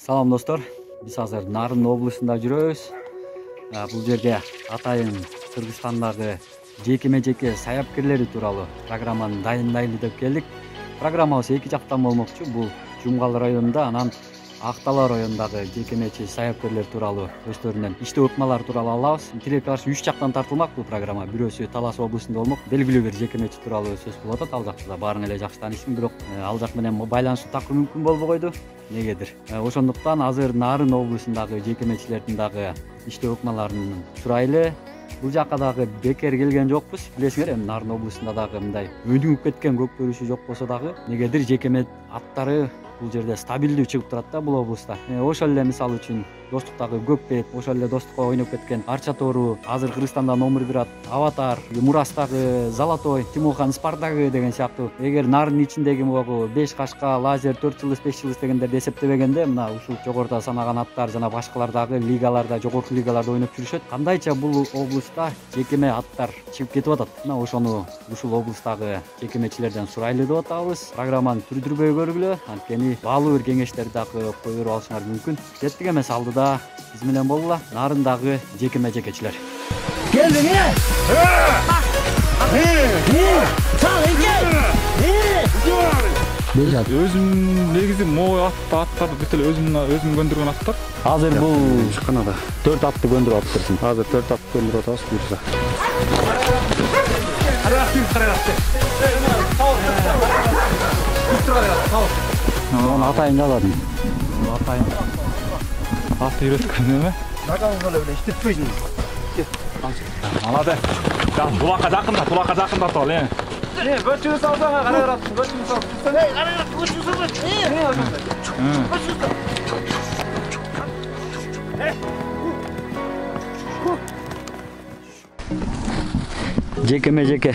Салам достор, биз азыр Нарын облусунда жүрөбүз. Бул жерге атайын Кыргызстандагы жекеме-жеке саяпкерлери тууралуу программаны дайындайлы деп келдик. Программабыз эки жактан болмокчу. Бул Жумгал районунда, анан Актала районундагы жекеменчи саяпкерлер тууралуу өздөрүнүн иштөө ыкмалары тууралуу алабыз. Тилекке каршы 3 жактан тартылмак бул программа. Бирөөсү Талас облусунда болмок. Белгилүү бир жекеменчи тууралуу сөз болуп атат. Ал жакты да баарын эле жакшы таанышмын, бирок ал жак менен байланыштуу такыр мүмкүн болбой койду. Негедир. Ошондуктан азыр Нарын облусундагы жекеменчилердин дагы иштөө ыкмаларын сурайлы. Бул жакка дагы бекер келген жокпуз. Билесиңер, эми Нарын облусунда дагы мындай өнүгүп кеткен көк көрүшү жок болсо дагы негедир жекеме аттары бул жерде стабилдүү чыгып турат да бул облуста. Ошол эле мисалы үчүн Достуктагы Көкбет, ошол эле Достукка ойноп кеткен Арча Тору, азыр Кыргызстанда номер 1 Аватар, Мурастагы Золотой, Тимохан Спартагы деген сыяктуу. Эгер Нарын ичиндеги могу 5 кашка, Лазер, 4 жылдыз, 5 жылдыз дегендерди эсептебегенде, мына ушул жогоруда санаган аттар жана башкалардагы лигаларда, жогорку лигаларда ойноп жүрүшөт. Кандайча бул облуста жекеме аттар чыгып кетип атат. Мына ошону ушул облустагы жекемечилерден сурайлы деп атабыз. Программаны түрдүрбөй көргүлө, анткени баалуу бир кеңештерди дагы кое берип алышыңар мүмкүн. Кеттик эмес, алдыда биз менен болгула Нарындагы жекеме-жекечилер. Келдиңер? Өзүм негизи могу аттарды бүт эле өзүм көндүргөн аттар. Азыр бул Чыкканада 4 атты көндүрүп атыптырсың. азыр 4 атты көндүрүп атабыз буюрса. Муну атайын жазадым. Атайын. Атты үйрөткөн эме? Нагаңызды эле иштетпейсиңиз. Алады. Булакка жакындатып ал, Бөчүнү салсаңа кара карапсың, бөчүнү сал. Кара карап, бөчүнү сал. Жекеме-жеке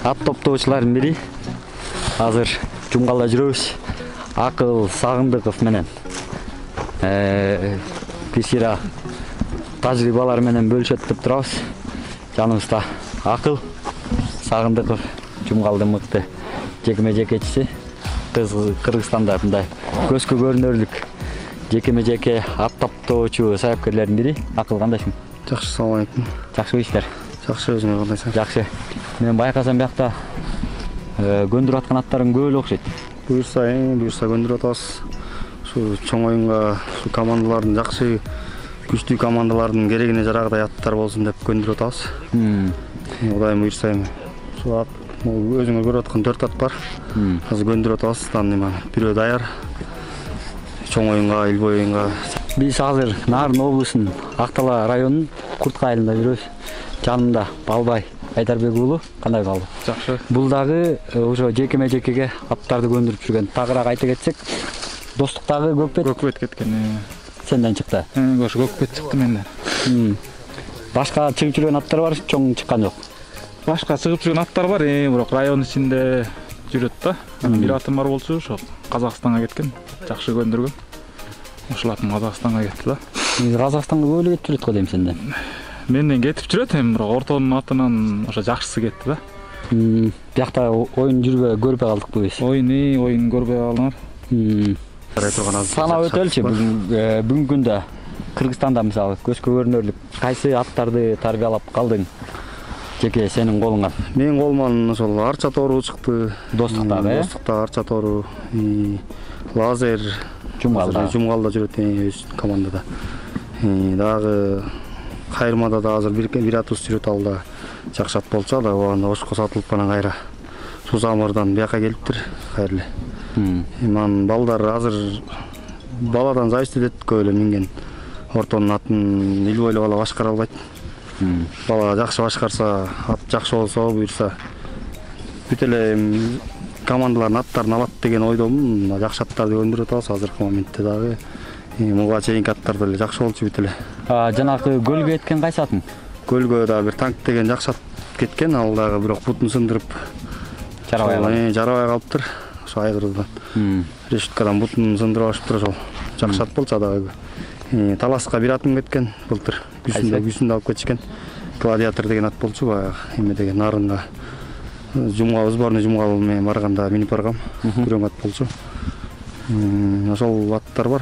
ат топтоочулардын бири азыр Жумгалда жүрөбүз. Акыл Сагындыков менен кичине тажрыйбалар менен бөлүшөт деп турабыз. Жаныбызда Акыл Сагындыков, Жумгалдын мыкты жекеме-жекечиси. Кыргызстанда мындай көзгө көрүнөрлүк жекеме-жеке ат топтоочу саяпкерлердин бири. Акыл, кандайсың? Жакшы, салам алейкум. Жакшыбы иштер? Жакшы, өзүңөр кандайсың? Жакшы. Мен байкасам биякта көндүрүп аткан аттарың көп эле окшойт. Буюрса көндүрүп атабыз. Ушу чоң оюнга ушу командалардын жакшы, күчтүү командалардын керегине жарагыдай аттар болсун деп көндүрүп атабыз. Кудайым буюрса эми ушу ат өзүңөр көрүп аткан 4 ат бар. Азыр көндүрүп атабыз. Бирөө даяр. Чоң оюнга, илбой оюнга. Биз азыр Нарын облусунун Актала районунун Куртка айылында жүрөбүз. Жанымда Балбай Айдарбек уулу. Кандай калды? Жакшы. Бул дагы ошо жекеме-жекеге аттарды көндүрүп жүргөн. Тагыраак айта кетсек, Достуктагы Көкбет кеткен. Сенден чыкты. Ошо Көкбет чыкты менден. Башка чыгып жүргөн аттар бар, чоң чыккан жок. Башка чыгып жүргөн аттар бар, бирок район ичинде жүрөт да. Бир атым бар болчу, ошо Казакстанга кеткен. Жакшы көндүргөн. Ошол атым Казакстанга кетти да. Казакстанга көп эле кетип жүрөт го дейм сенден. Менден кетип жүрөт, бирок ортонун атынан ошо жакшысы кетти да. Биякта оюн көрбөй калдыкпы биз? Оюн көрбөй калдыңар. Санап өтөлчү, бүгүнкү күндө Кыргызстанда мисалы көзгө көрүнөрлүк кайсы аттарды тарбиялап калдың? Жеке сенин колуңан. Менин колуман ошол Арча Тору чыкты. Достуктагы, Достукта Арча Тору, Лазер Жумгалда жүрөт өз командада. Дагы Кайырмада да азыр бир атыбыз жүрөт, алда жакшы ат болчу, да убагында ошко сатылып анан кайра Сузамырдан бияка келиптир, кайрылы. Ман балдар азыр баладан зависит этет, көп эле минген. Ортонун атын илбойлуу бала башкара албайт. Бала жакшы башкарса, ат жакшы болсо, буюрса бүт эле командалардын аттарын алат деген ойдомун. Жакшы аттарды көндүрүп атабыз азыркы моментте дагы. Муга чейинки аттар деле жакшы болчу бүт эле. Жанагы көлгө кеткен кайсы атың? Көлгө да бир танк деген жакшы ат кеткен, ал дагы бирок бутун сындырып жарабай калыптыр. Ошо айгырдан. Решеткадан бутун сындырып алышыптыр, ошол. Жакшы ат болчу дагы. Таласка бир атым кеткен былтыр. Күсүндө алып кетишкен. Гладиатор деген ат болчу, баягы эме деген Нарынга. Сборный Жумгал менен барганда минип баргам. Күрөң ат болчу. Ошол аттар бар.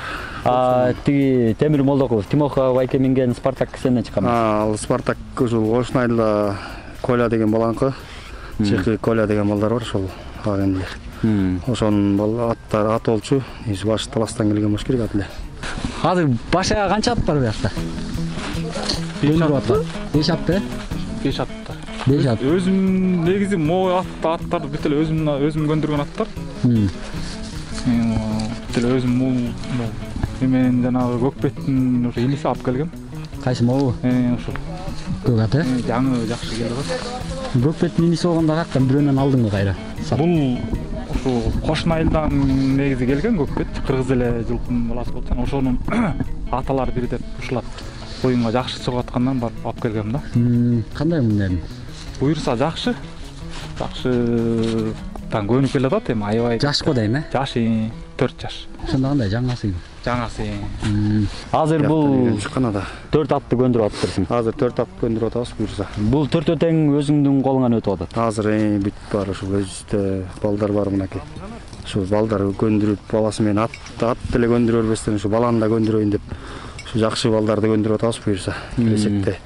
Тиги Темир Молдоков, Тимоха Байке минген Спартак кисенен чыккан. Ал Спартак ушул Кошун айылда Коля деген балаңкы, Чехи Коля деген балдар бар, ошол агендилер. Ошонун аттары ат болчу, баш таластан келген болуш керек ат эле. Азыр башка канча ат бар буякта? 5 ат. 5 ат да? 5 аттар. 5 ат. Өзүм негизи могу аттар бүт эле өзүм көндүргөн аттар. Бүт эле өзүм мен жанагы Көкбеттин ошо иниси алып келгем. Кайсы могу? Ошо. Көк ат, жаңы жакшы келди. Көкбеттин иниси болгондо каяктан бирөөнөн алдыңбы кайра? Бул ошо Кошун айылдан негизи келген Көкбет, кыргыз эле жылкынын баласы болчу. Ошонун аталары бир деп ушулат. Оюнга жакшы чыгып аткандан барып алып келгем да. Кандай мындайм? Буюрса жакшы. Жакшыдан көнүп келе атат эми аябай. Жашко дейм, Жаш 4 жаш. Ошондо кандай жаңасы? Жаңасы. Азыр бул чыккан ада. 4 атты көндүрүп атыптырсың. Азыр 4 ат көндүрүп атабыз буюрса. Бул 4 тең өзүңдүн колуңан өтүп атат. Азыр бүт бар, ушул өзүбүздө балдар бар мынакей. Ушул балдар көндүрүп баласы менен ат деле көндүрө бербестен ушу баланы да көндүрөйүн деп ушу жакшы балдарды көндүрүп атабыз буюрса. Келечекте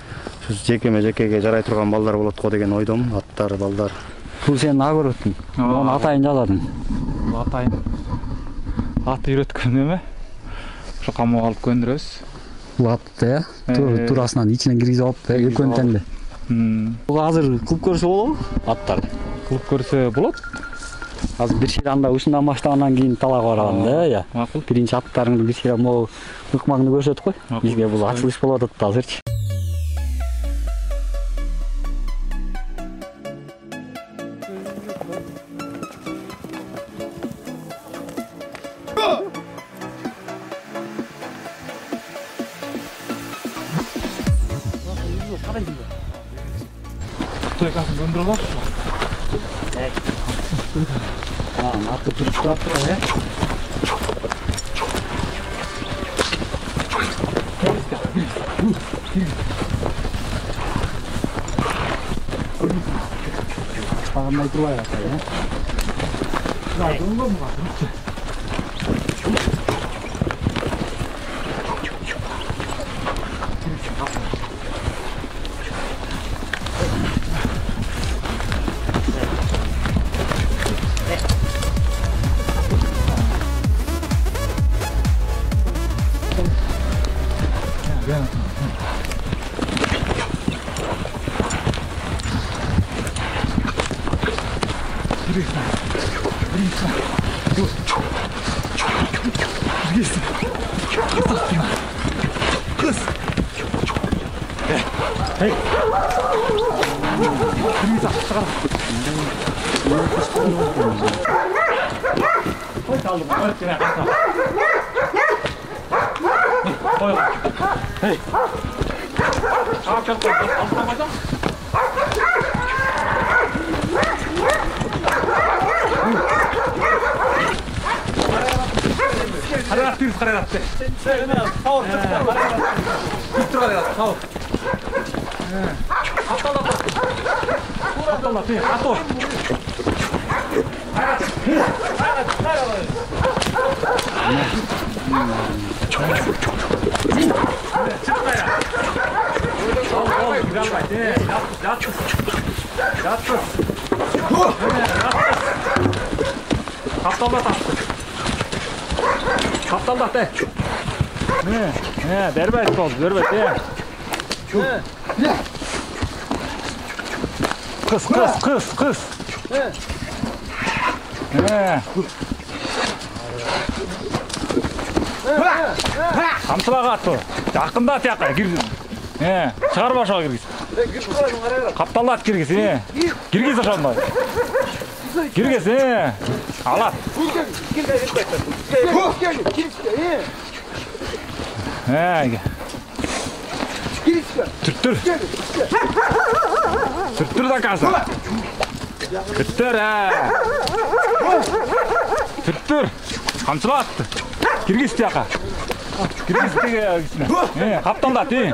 ушу жекеге жарай турган балдар болот го деген ойдомун, аттар, балдар. Бул сенин агөрөтүң. Муну атайын жазадың. Атайын. Аты үйрөткөн эме. Ошо камап алып көндүрөбүз. Бул атты, турасынан ичинен киргизип алып, экөөнү теңде. Бул азыр клуб көрсө болобу? Аттарды. Клуб көрсө болот. Азыр бир ширанда ушундан баштагандан кийин талаага барганда, я. Макул. Биринчи аттарыңды бир шира могу ыкмагыңды көрсөттүк кой. Бизге бул ачылыш болуп атат азырчы. Тойкасын көндүрүп алып. Атты туруп турат, Bağırmayı duraya yapar ya. Kaptaldat de. Ne, derbet oldu, derbet de. Kız. Kamçılağa attı. Yakında at yakına girgin. Çıkar başa girgin. Kaptaldat girgin. Girgin aşağıda. Girgin. Alat. Türttür. Türttür da kalsın. Türttür Türttür. Kamçıla attı. Girgis diyaka. Girgis diyaka. Kaptan da değil.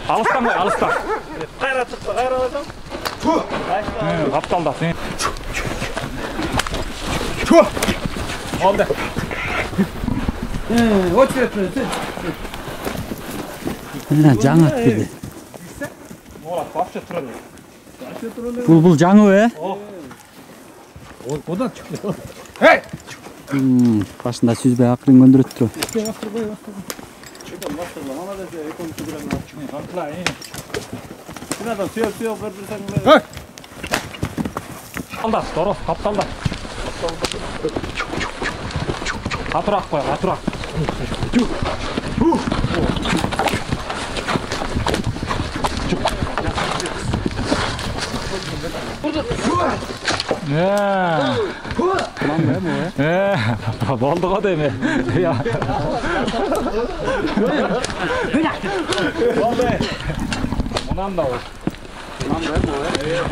Alıstan koy, alıstan. Kayra çıktı, kayra alacağım. Kaptan da değil. Oldu. Жаңы ат келди. Ola, вообще тұрады. Бул жаңы Одан çıktı. Башында сүзбөй акырын көндүрөт туруп. Алда, дұрыс, қапталда. Қатырақ қой, қатырақ. Болды ғой деме. Мұнан да ол.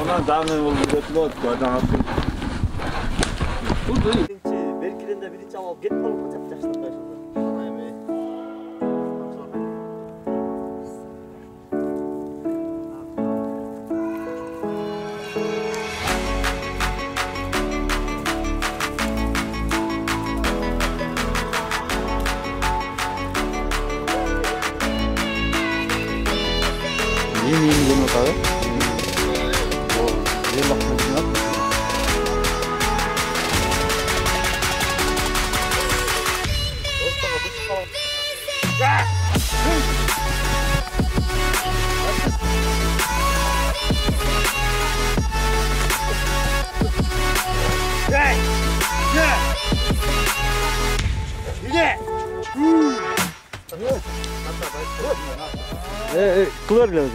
Ona dağını oldu, götürdü, dağıttı. Belki de birinci alıp git kalıp yapacaksın başında. Yeni otağı. Yeni bakımından. Kılır lazım.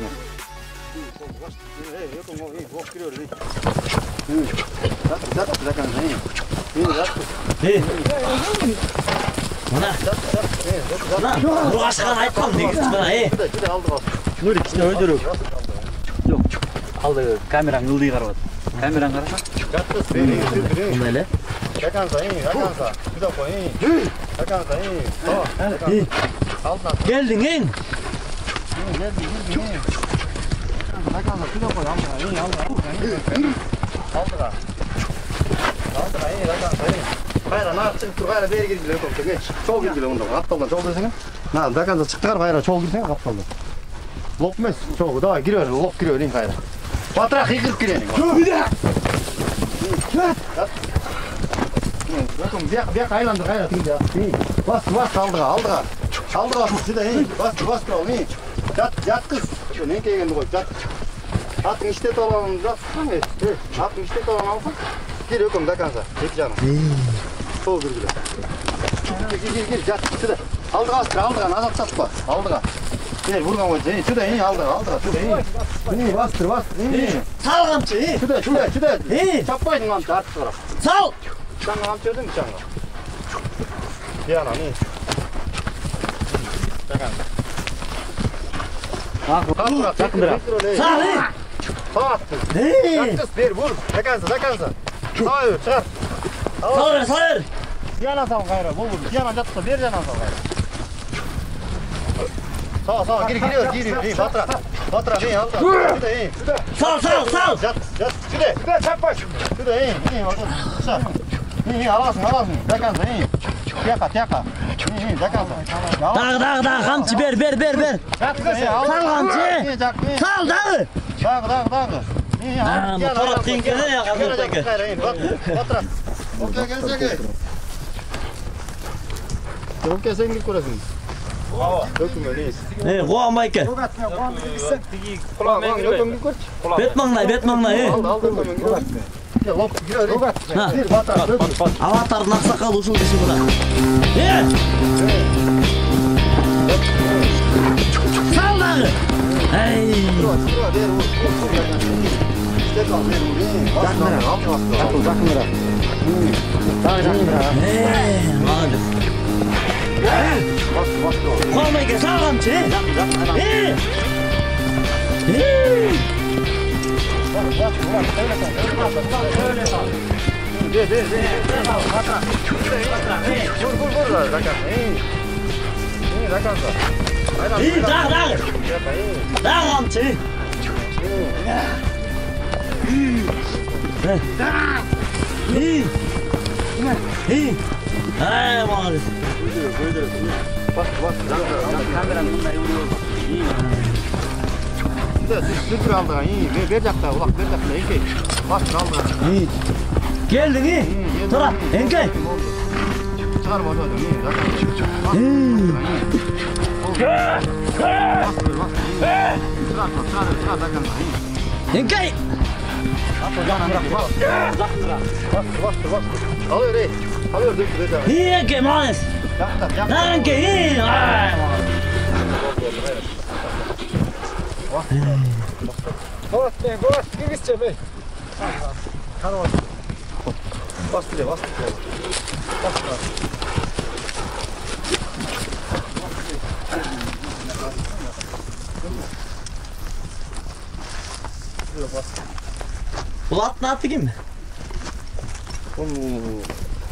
Buraya sana ayıpam diye gitsin bana. Şunu içine öldürür. Yok. Aldı kameranı ıldığı karabad. Kameranı karasa. Böyle. Geldin in. Kayra ne yapsın? Tur kayra beri girdiler koptu. Geç. Çol girdiler onda. Aptaldan çol desene. Na da kanza çıktı kayra çol girsene aptaldan. Lopmez. Çol daha giriyor. Lop giriyor in kayra. Patrak yıkıp girelim. Bir daha. Bakın bir kaylandı kayra tüm ya. Bas aldığa. Aldığa size in. Bas kral in. Yat kız. Ne geldi koy. Yat. Atın işte dolanın yat. Atın işte dolanın alsın. Giriyor kom da kanza. Tek canım. Sol girdiler. Gir yat size. Aldığa nazat satma. Aldığa. Gel vurgan koy. Şurada in aldığa. Şurada in. Bastır. Sal kamçı. Şurada. Çapmaydın kamçı artık sonra. Sal. Sen kamçı ödün mü sen? Bir ana in. Yakın bırak. Sal. Sağ attı. Yaktız bir vur. Dakansa. Sağ öğür çıkar. Sal. Yana sal gayra. Vur. Yana yatsa bir yana sal gayra. Sağ. Giriyor. İyi batra. İyi altta. Şurada iyi. Sal. Yat. Şurada çapma. Şurada iyi. Sağ. İyi alasın. Dakansa iyi. Tiyaka. İyi dakansa. Dağ kamçı ver. Yat kız ya. Sal kamçı. Sal dağı. Dağ. İyi al. Motor tinkene ya kamçı. Batra. Okey gelecek. Okey sen git kurasın. Döküm öyle. Koğa mayke. Kulağın döküm git. Bet mangla. Al döküm git. Ya lop giriyor. Bir batra. Avatar naksakal usul kişi buna. Sal dağı. Hey. Hadi. Koğa mayke sal kamçı. Dağ kamçı. İyi. Mağaz. Bas. Kameranın bunday vuruyor. Sürtür aldığa, iyi. Ver jakta, ulak ver jakta, enkey. Bas aldığa. İyi. Geldin iyi. Tura, Enkey. Çıkarma onu, iyi. Enkey. Alıyor, ey. Alıyor, döktür. İyi Enkey mağaz. Lan Enkey iyi. Bas, gizce bey. Bas bile, bas. Ulat ne attı kim?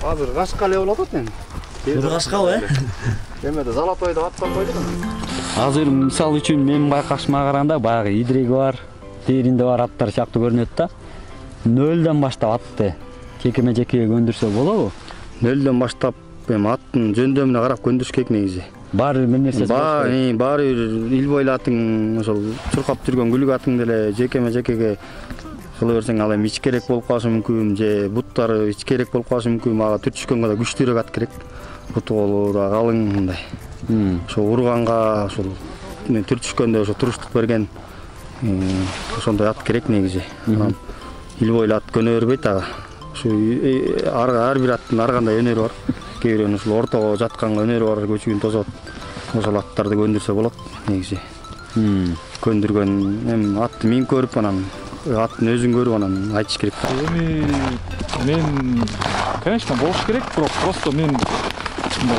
Hazır kaşkale oladı men. Bu kaşka o Emede Zalatoy'da attan koydu. Азыр мисалы үчүн менин байкашыма караганда баягы идиреги бар, дээринде бар аттар сыяктуу көрүнөт да. Нөлдөн баштап атты жекеме-жекеге көндүрсө болобу? Нөлдөн баштап эми аттын жөндөмүнө карап көндүрүш керек негизи. Баары бир нерсеси Баары ил бойлуу атың ошол чуркап жүргөн күлүк атың деле жекеме-жекеге кыла берсең ал эми ич керек болуп калышы мүмкүн, же буттары ич керек болуп калышы мүмкүн, ага түртүшкөнгө да күчтүүрөөк ат керек. Буту колу да калың мындай. Ошо урганга ошол түртүшкөндө ошо туруштук берген ошондой ат керек негизи. Ил бойлуу ат көнө бербейт ага. Ошо ар бир аттын ар кандай өнөрү бар. Кээ бирөөнүн ушул ортого жатканга өнөрү бар, көчүгүн тосот. Ошол аттарды көндүрсө болот негизи. Көндүргөн эми атты мен көрүп анан аттын өзүн көрүп анан айтыш керек. Эми мен конечно болуш керек, бирок просто мен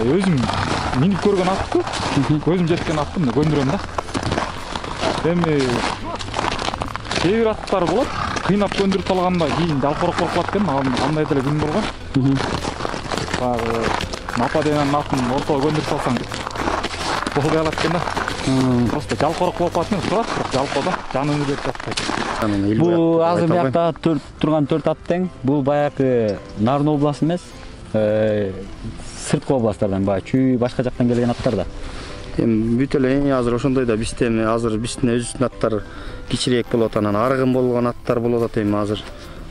өзүм минип көргөн атты, көзүм жеткен атты мына көндүрөм да. Эми кээ бир аттар болот, кыйнап көндүрүп алганда кийин жалпырак болуп калат экен, андай деле күн болгон. Баягы Напа деген атын ортого көндүрүп салсаң болбой калат экен да. Просто жалпырак болуп калат экен, турат, бирок жалпода жанын берип жатпайт. Бул азыр биякта турган 4 ат тең. Бул баягы Нарын областы эмес, сырткы областтардан, баягы Чүй башка жактан келген аттар да. Эми бүт эле азыр ошондой да бизде эми азыр биздин өзүбүздүн аттар кичирээк болот, анан аргын болгон аттар болуп атат эми азыр.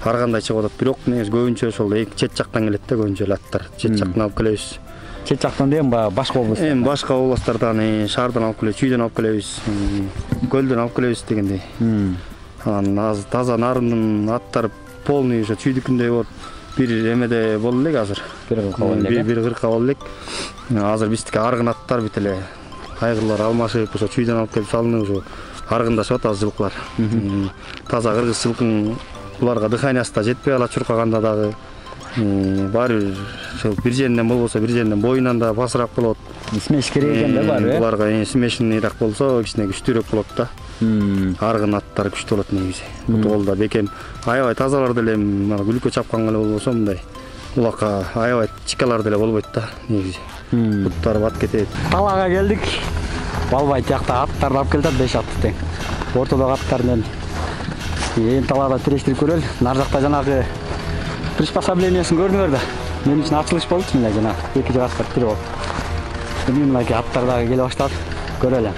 Ар кандай чыгып атат, бирок негизи көбүнчө ошол чет жактан келет да, көбүнчө эле аттар. Чет жактан алып келебиз. Чет жактан деген баягы башка област. Эми башка областтардан, шаардан алып келебиз, Чүйдөн алып келебиз, Көлдөн алып келебиз дегендей. Анан азыр таза Нарындын аттары полный ошо Чүйдүкүндөй болуп, бир эмеде болду элек азыр. Бир кырка болду элек. Азыр биздики аргын аттар бүт эле айгырлар алмашып, ошо Чүйдөн алып келип салынып, ошо аргындашып атат азыр жылкылар. Таза кыргыз жылкын буларга дыханиясы да жетпей калат, чуркаганда дагы. Баары бир ошол бир жеринен болбосо бир жеринен боюнан да басыраак болот. Смеш керек экен да баары. Буларга смешныйраак болсо кичине күчтүүрөөк болот да. Аргын аттар күчтүү болот негизи. Буту колда бекем аябай тазалар деле мына күлүккө чапкан эле болбосо мындай улакка аябай чикалар деле болбойт да негизи. Буттары бат кетет. Талага келдик. Балбай жакта аттарды алып келди, 5 атты тең. Ортодогу аттардан эми талаада тирештирип көрөлү. Нар жакта жанагы приспособлениясын көрдүңөр да. Мен үчүн ачылыш болду мына жана 2 жакка тирип алып. Эми мынакей аттар дагы келе баштады. Көрөлү.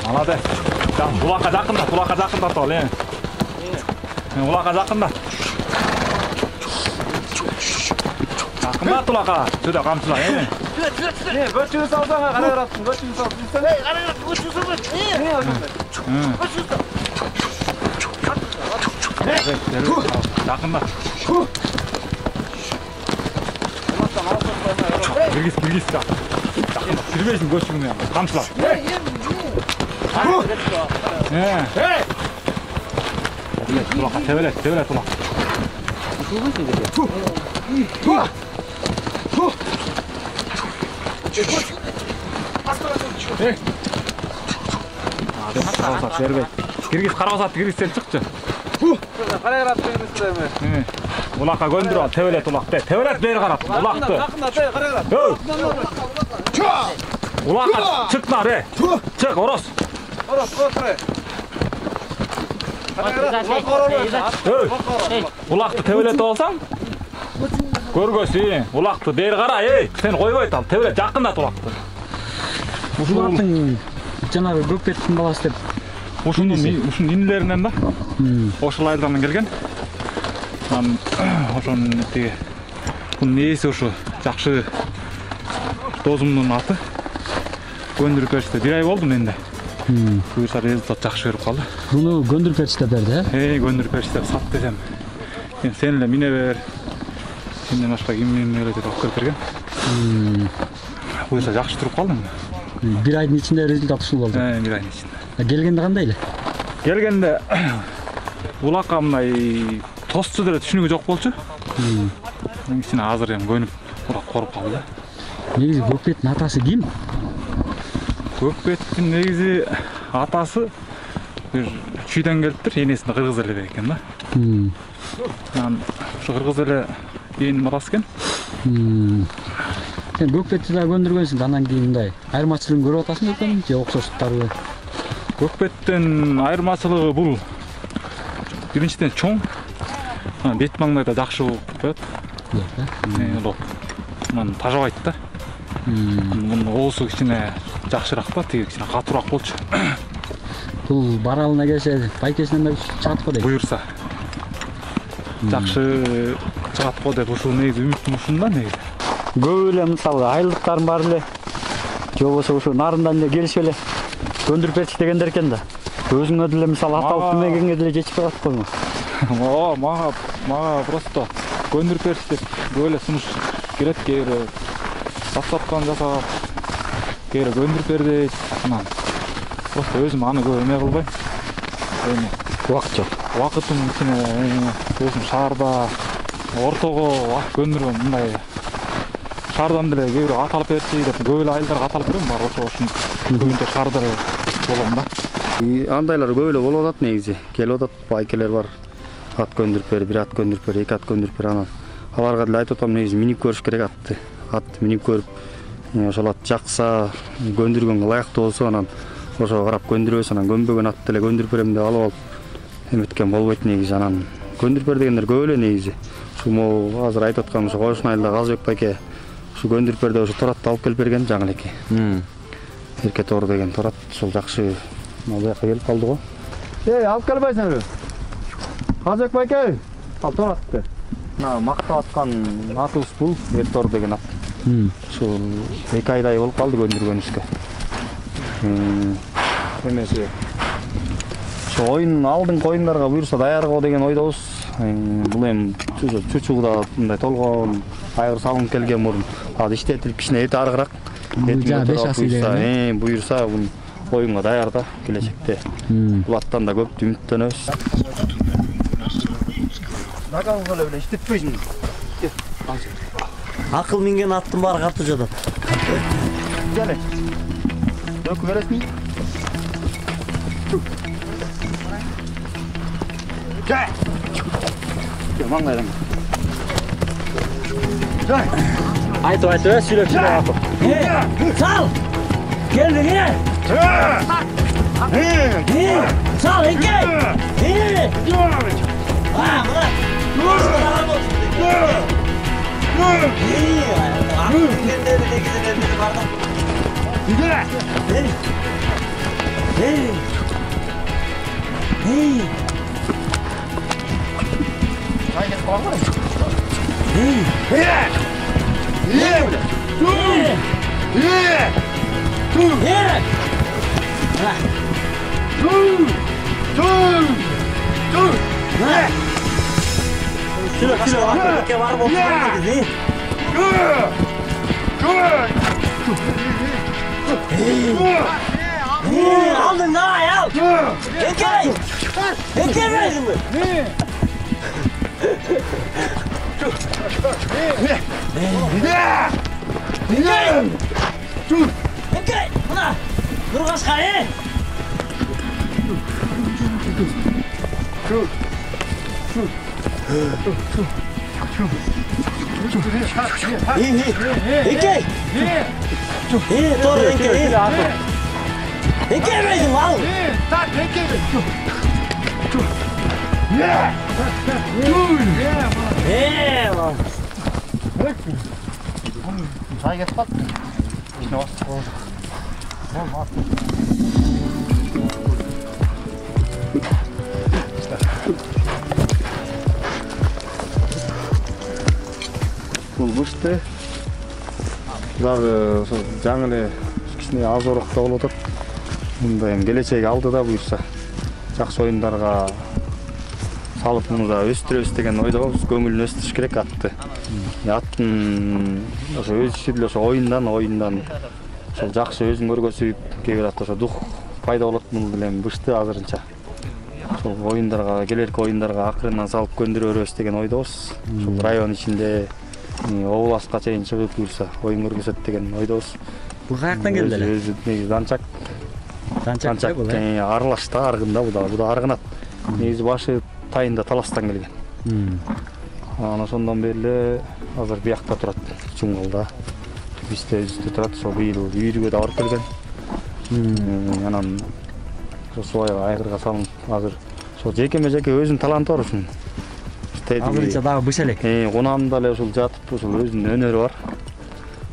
Молодец. Булакка жакында тол, Булакка жакында. Жакында булакка. Сөдө камчыла, Бөчүнү салсаң кара берасың, бөчүнү сал. Кара бөчүнү сал. Жакында. Киргиз. Жакында. Кирбейсиң бөчүнү. Камчыла. Ulakka tevelet ulak. Karabasat verбейт. Karabasat kirgizsen çıkçı. Ulakka göndür al, tevelet ulak de. Tevelet beri karat, ulaktı. Ulakka çıkma be. Çık, oros. Ulaktı tevelet olsan görgösün. Ulaktı beri kara, sen koyboyt al. Tevelet jakındat ulaktı. Ушулардын жанагы көкпеттин баласы деп. Ушунун инилеринен да. Ошол айылдан келген. Мен ошонун тиги бунун ээси ушу жакшы досумдун аты. Көндүрүп беришти. Бир ай болду менде. Буюрса результат жакшы берип калды. Буну көндүрүп беришти берди, Көндүрүп беришти деп сат десем. Сен эле мине бер. Сенден башка ким менен эле деп алып берген. Буюрса жакшы туруп калдым. Bir ayın içinde rezultat ушул болду. Bir ayın içinde. Келгенде кандай эле? Келгенде улакка мындай тосчу деле түшүнүгү жок болчу. Кичине азыр эми көнүп коруп калды. Негизи көкпеттин атасы ким? Көкпеттин негизи атасы бир чүйдөн келиптир, энесинде кыргыз эле бар экен да. Анан ушу кыргыз эле ээн баласы экен. Сен көкпетти да көндүргөнсүң, анан кийин мындай айырмачылыгын көрүп атасың экенби же окшоштуктарбы? Көкпеттин айырмачылыгы бул биринчиден чоң, бет маңдайда жакшы болуп коет. Анан тажабайт да. Мунун оосу кичине жакшыраак да, тиги кичине катуураак болчу. Бул баралына келсе байкесинен да чыгат го дейт. Буюрса жакшы чыгат го деп ушул негизи үмүтүм ушунда негизи. Көп эле мисалы айылдыктарым бар эле. Же болбосо ушу нарындан эле келишип эле көндүрүп берчи дегендер экен да. Өзүңө деле мисалы аталып демегенге деле жетип калат койму? Мага просто көндүрүп берчи деп көп эле сунуш келет, кээ бири саткан жасап, кээ бири көндүрүп бер дейт. Анан просто өзүм аны көп эме кылбайм. Эми Убакыт жок. Убакытым кичине өзүм шаарда ортого көндүрөм, мындай шаардан деле кээ бири аталып берчи деп көп эле айылдарга аталып берем, бар ошон көбүнчө шаарда болом да. Андайлар көп эле болуп атат негизи. Келип атат байкелер бар. Ат көндүрүп бер, бир ат көндүрүп бер, эки ат көндүрүп бер, анан аларга деле айтып атам, негизи минип көрүш керек атты. Ат минип көрүп, ошол ат жакса, көндүргөнгө ылайыктуу болсо, анан ошого карап көндүрөбүз, анан көнбөгөн ат деле көндүрүп берем деп алып эметкен болбойт негизи. Анан көндүрүп бер дегендер көп эле негизи. Ушу могу азыр айтып аткан ушу Койшун айылдагы Казыбек байке ушу көндүрүп бер деп ушу торатты алып келип берген жаңы элеки. Эрке тоор деген торат, ушул жакшы могу жака келип калды го. Алып келбейсиңби? Казыбек байке, ал торатты. Мына мактап аткан атыбыз бул, Эртор деген ат. Ушул 2 айдай болуп калды көндүргөнүбүзгө. Эмеси ошо оюн алдыңкы оюндарга буюрса даярго деген ойдобуз. Бул эми чучугда мындай толгон айгыр салынып келген мурун азыр иштетилип кичине эти арыгыраак. Буюрса бул оюнга даяр да келечекте. Бул аттан да көп үмүттөнөбүз. Нагалга эле иштетпейсиң. Акыл минген аттын баары катуу жатат. Келе. Дөкү бересиң? Gel. Gel manglaydan. Gel. Aytып сүйлөп атып. Sal! Geldi gel! Sal Ege! Aldın da ya. Enkemeyin. Enkemeyin mi? Enkemeyin. Buna. Dur kaçkar he. Enkemeyin. Doğru enkemeyin. Enkemeyin mal. Lan. Çay getir bak. Bulmuştu. Dagı жаңы эле кичине азыраак болуп атат. Мында эми келечеги алдыда буюрса жакшы оюндарга салып муну да өстүрөбүз деген ойдобуз. Көңүлүн өстүрүш керек атты. Аттын ошо өз иши ошо оюндан ошо жакшы өзүн көргөзүп кээ бир атта ошо дух пайда болот муну деле бышты азырынча. Ошол оюндарга келерки оюндарга акырындан салып көндүрө беребиз деген ойдобуз. Ошол район ичинде областка чейин чыгып буюрса оюн көргөзөт деген ойдобуз. Бул каяктан келди эле? Өзү негизи Данчак бул аралашта аргында бу да аргынат. Негизи башы тайында Таластан келген. Ana ошондон бери эле азыр биякта турат, Чуңгалда. Бизде өзүбүздө турат, ошо быйыл үйрүгө да барып келген. Анан ошо айгырга салынып, азыр ошо жеке өзүнүн таланты бар ушунун. Азырынча дагы быша элек. Кунамда эле ушул жатып, ушул өзүнүн өнөрү бар.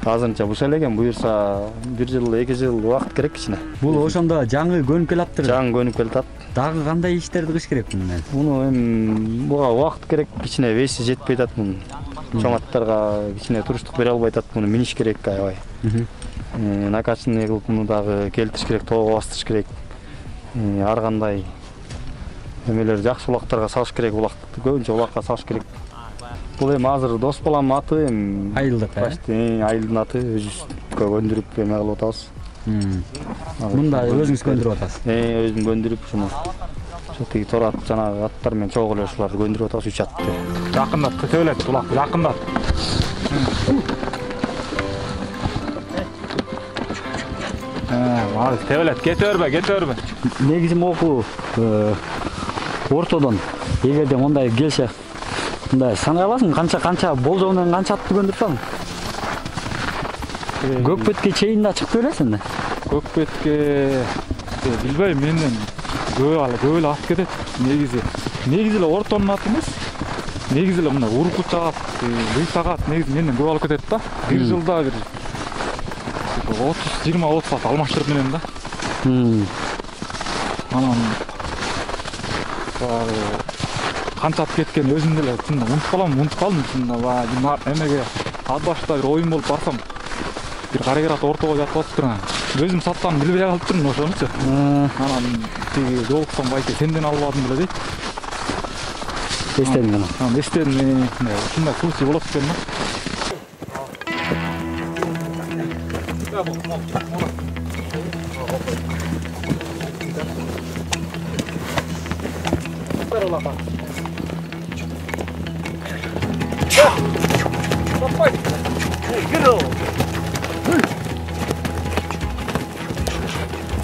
Азырынча быша элек, буюрса 1 жыл, 2 жыл убакыт керек кичине. Бул ошондо жаңы көнүп келаптыр. Жаңы көнүп келатат. Дагы кандай иштерди кылыш керек мунун? Муну эми буга убакыт керек, кичине веси жетпей атат мунун. Чоң аттарга кичине туруштук бере албай атат, муну миниш керек аябай. Накачанный кылып муну дагы келтириш керек, тоого бастырыш керек. Ар кандай эмелер жакшы улактарга салыш керек, улакты көбүнчө улакка салыш керек. Бул эми азыр дос баламдын аты эми Айылдык, айылдын аты өзүбүзгө көндүрүп эме кылып атабыз. Мында өзүңүз көндүрүп атасыз. Өзүм көндүрүп ушуну. Ошо тиги тор ат жанагы аттар менен чогуу эле ушуларды көндүрүп атабыз 3 атты. Жакындат, көтөлөт, улак, жакындат. Мазы тебелет, кете бербе. Негизи могу ортодон эгерде мындай келсе, мындай санай аласың, канча болжол менен канча атты көндүрүп аласың? Көкбетке чейин да чыгып бересиң да. Көкбетке билбейм, менден көп эле ат кетет. Негизи эле ортонун аты эмес. Негизи эле мындай уркут жагат, лыйсагат негизи менден көп алып кетет да. Бир жылда бир 20-30 ат алмаштырып менен да. Анан канча ат кеткен өзүм деле унутуп калдым. Эмеге ат башта бир оюн болуп барсам, бир карагер ат ортого жатып атыптыр. Өзүм сатканын билбей калыптырмын ошонучу. Анан тиги жолуксам байке сенден албадым деле дейт. Эстедиң анан. Анан эстедим, ушундай случай болот экен да.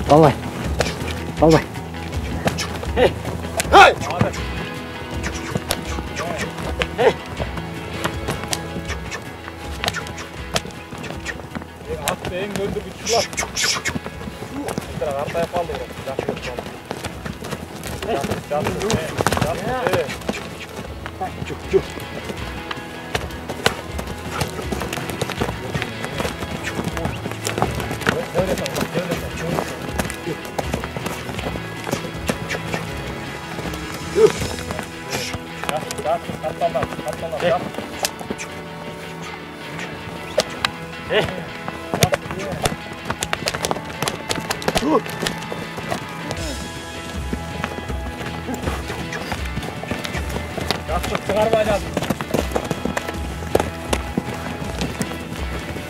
Албай. Atı en göndürgüçler. Bir tane artaya kaldı orası. Yaptık çıkarmayacağız.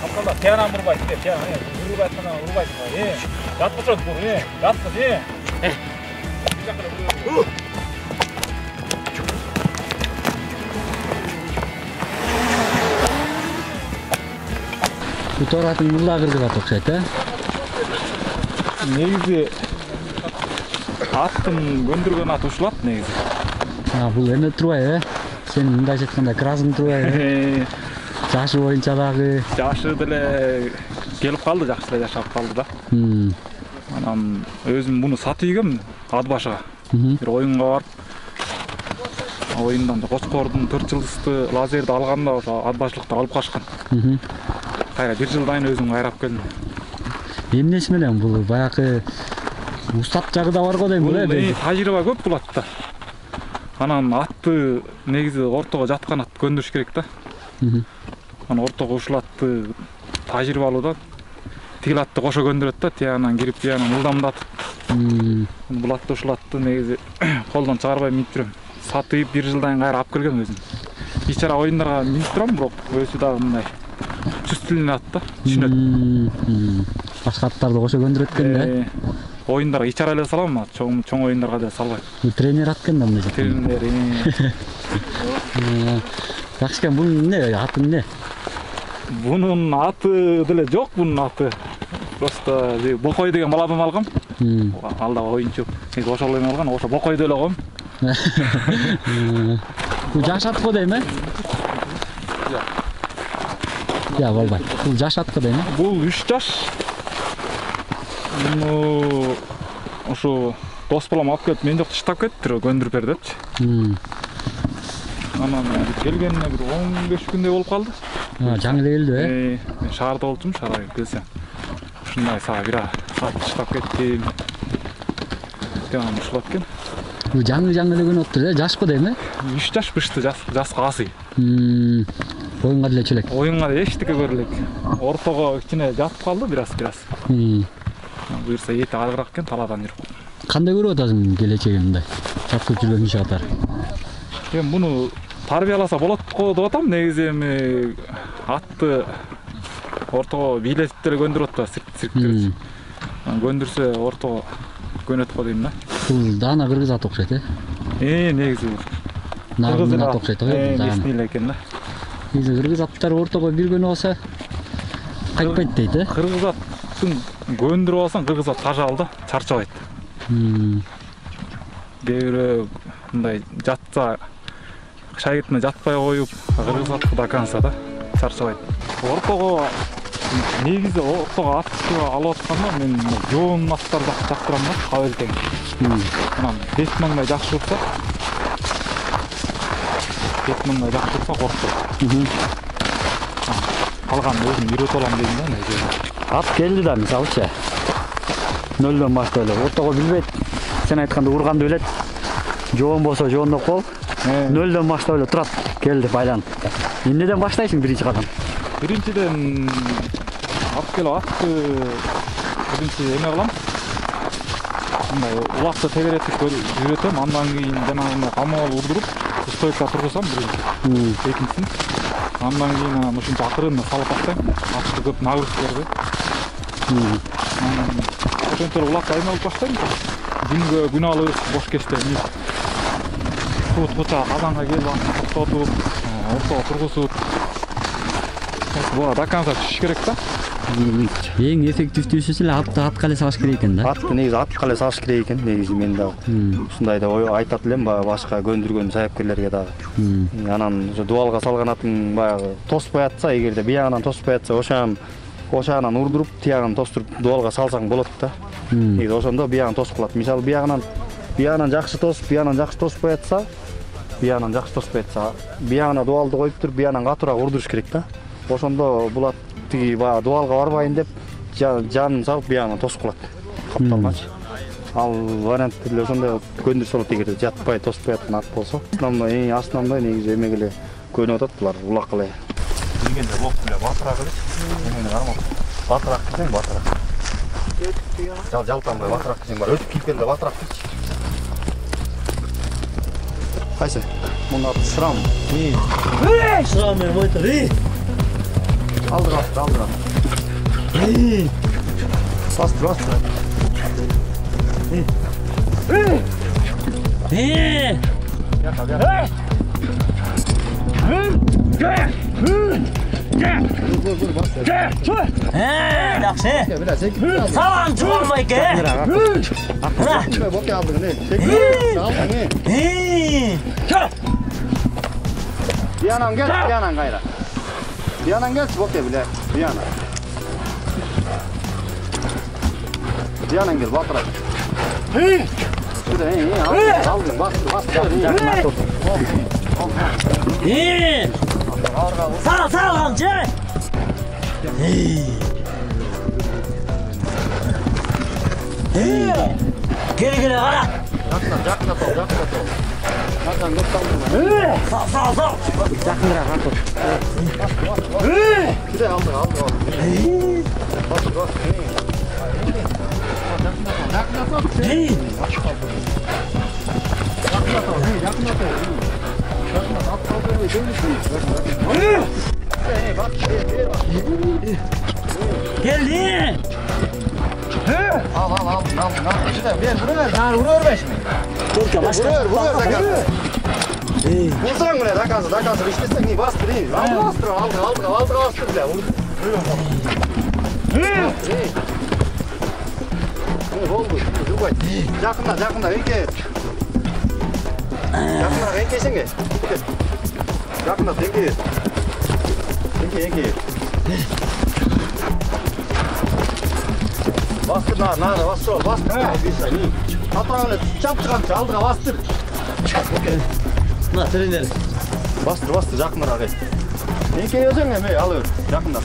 Kapkallar, teyanan vurbaydı, teyanan, vurbaydı, vurbaydı. Жатпасаң бұл не? Жатпа не? Bu toratın mulla kırgıza tokşayt, ha? Негизи аттың көндірген аты ушулат негизи. Бұл эме турбайбы, э? Сен мындай жатканда красың турбайбы? Жашы боюнча дагы. Жашы деле келип калды, жакшы эле жашап калды да. Анан өзүм муну сатып ийгем ат башыга. Бир оюнга барып, оюндан Кочкордун 4 жылдызды лазерди алганда ошо ат башылыктар алып качкан. Кайра 1 жылдан өзүм кайрап келдим. Эмнеси менен бул баягы устат жагы да бар го дейм бул, э? Тажрыйба көп бул атта. Анан атты негизи ортого жаткан ат көндүрүш керек да. Анан ортого ушул атты тажрыйбалуу да. Тигил атты кошо көндүрөт да, тиянан кирип, тиянан ылдамдатып. Бул атты ушул атты негизи колдон чыгарбай минип жүрөм. Сатып 1 жылдан кайра алып келгем өзүм. Ичара оюндарга минип турам, бирок өзү дагы мындай чувствительный ат да, түшүнөт. Башка аттарды кошо көндүрөт экен да. Оюндарга ичара эле салам, чоң оюндарга деле салбайм. Бул тренер ат экен да мындай. Тренер. Жакшы экен, бул эмне? Аты эмне? Бунун аты деле жок, бунун аты. Просто Бокой деген баладан алгам. Ал да оюнчу. Мен ошол эле алган, ошо Бокой деле койгом. Бул жаш ат го дейм, э? Я, болбайт. Бул жаш ат го дейм, э? Бул 3 жаш. Муну ошо дос балам алып келип, мен жокто штаб кетиптир, көндүрүп бер депчи. Анан келгенине бир 15 күндөй болуп калды. Жаңы эле келди, э? Мен шаарда болчумун, шаарга келсем. Ушундай сага бир штаб кеттим. Жаным ушул экен. Бул жаңы эле көнүп атты, э? Жаш го дейм, э? 3 жаш бышты, жаска асый. Оюнга деле чөлөк. Оюнга эчтеке көрөлүк. Ортого кичине жатып калды, бираз. Буюрса эти аргыраак экен, талаадан жүрүп. Кандай көрүп атасың келечеги мындай? Чаптап жүргөн иши катары. Мен муну тарбияласа болот го деп атам, негизи эми атты ортого бийлетип деле көндүрүп атпайбы, цирктер. Көндүрсө ортого көнөт го дейм да. Бул даана кыргыз ат окшойт, э? Негизи кыргыз ат окшойт го, местный эле экен да. Негизи кыргыз аттар ортого бир көнүп алса кайтпайт дейт, э? Кыргыз аттын көндүрүп алсаң, кыргыз ат тажал да, чарчабайт. Кээ бирөө мындай жатса шайытына жатпай коюп, кыргыз атты до конца да, чарчабайт. Ортого негизи ортого атты алып атканда мен жоон аттарды жактырам да, кабыл тең. Анан бет маңдай жакшы турса, коркпойт. Калган өзүм үйрөтө алам дейм да, негизи. Ат келди да, мисалычы. Нөлдөн баштап эле. Ортого билбейт. Сен айтканда урганды билет. Жоон болсо жоондоп кол. Нөлдөн баштап эле турат. Келди байланып. Эмнеден баштайсың биринчи кадам? Биринчиден алып келип атты биринчи эме кылам. Мындай улакты тегеретип үйрөтөм, андан кийин жанагы камал урдуруп, стойка тургузсам биринчи. Экинчисин. Андан кийин ушунча акырын салып тастайм. Атты көп нагрузка бербей. Ошентип улакка айналып баштайм. Күн алып бош кезде куча казанга келип токтотуп, ортого тургузуп. Буга до конца түшүш керек да. Эң эффективдүүсү эле атка эле салыш керек экен да. Атты негизи атка эле салыш керек экен, негизи мен дагы. Ушундай да айтат элем башка көндүргөн саяпкерлерге дагы. Анан ошо дуалга салган атын баягы тоспой атса, эгерде биягынан тоспой атса, ошоанан урдуруп, тиягын тостуруп дуалга салсаң болот да. Негизи ошондо биягын тосуп калат. Мисалы биягынан жакшы тосуп, биягынан жакшы тоспой атса, биягына дуалды коюп туруп, биягынан катуураак урдуруш керек да. Ошондо бул ат тиги баягы дуалга барбайын деп жанын салып биягынан тосуп калат. Капталмачы. Ал вариант деле ошондой көндүрсө болот, эгерде жатпай, тоспой аткан ат болсо. Эң основной негизи эмеге эле көнүп атат булар, улакка эле. Дегенде лок эле батыраак эле. Эмени карама. Батыраак десең батыраак. Жалпанбай батыраак десең бар. Өтүп кеткенде батыраак дейчи. Кайсы? Муну аты Шрам. Шрам менен айтыр. Алдыра. Састыр. Жақсы. Саған жұбалмай ке. Боке алдың не? Биянан кел, биянан кайра. Биянан келчи боке биле, биянан. Биянан кел, батыра. Алдың, бastır. Sağ amca. Gel ara. Жақында тол. Жақын көп салдың. Sağ. Жақындырақ атып. Кіре алдың. Бastır. Жақында тол. Geldi. Al. İşte ver. Vurur be şimdi. Vurur da gel. Vursan bile dakası. İşte iyi bastır iyi. Aldı bastır bile. Ne oldu? Dur bak. Yakında renke. Yakında renke sen gel. Yakında renke. Renke. Bastır nara bastır. Hatta öyle çaptıkança aldığa bastır. Na trener. Bastır yakınlar abi. Renke yazın hemen alıyor. Yakında. Al.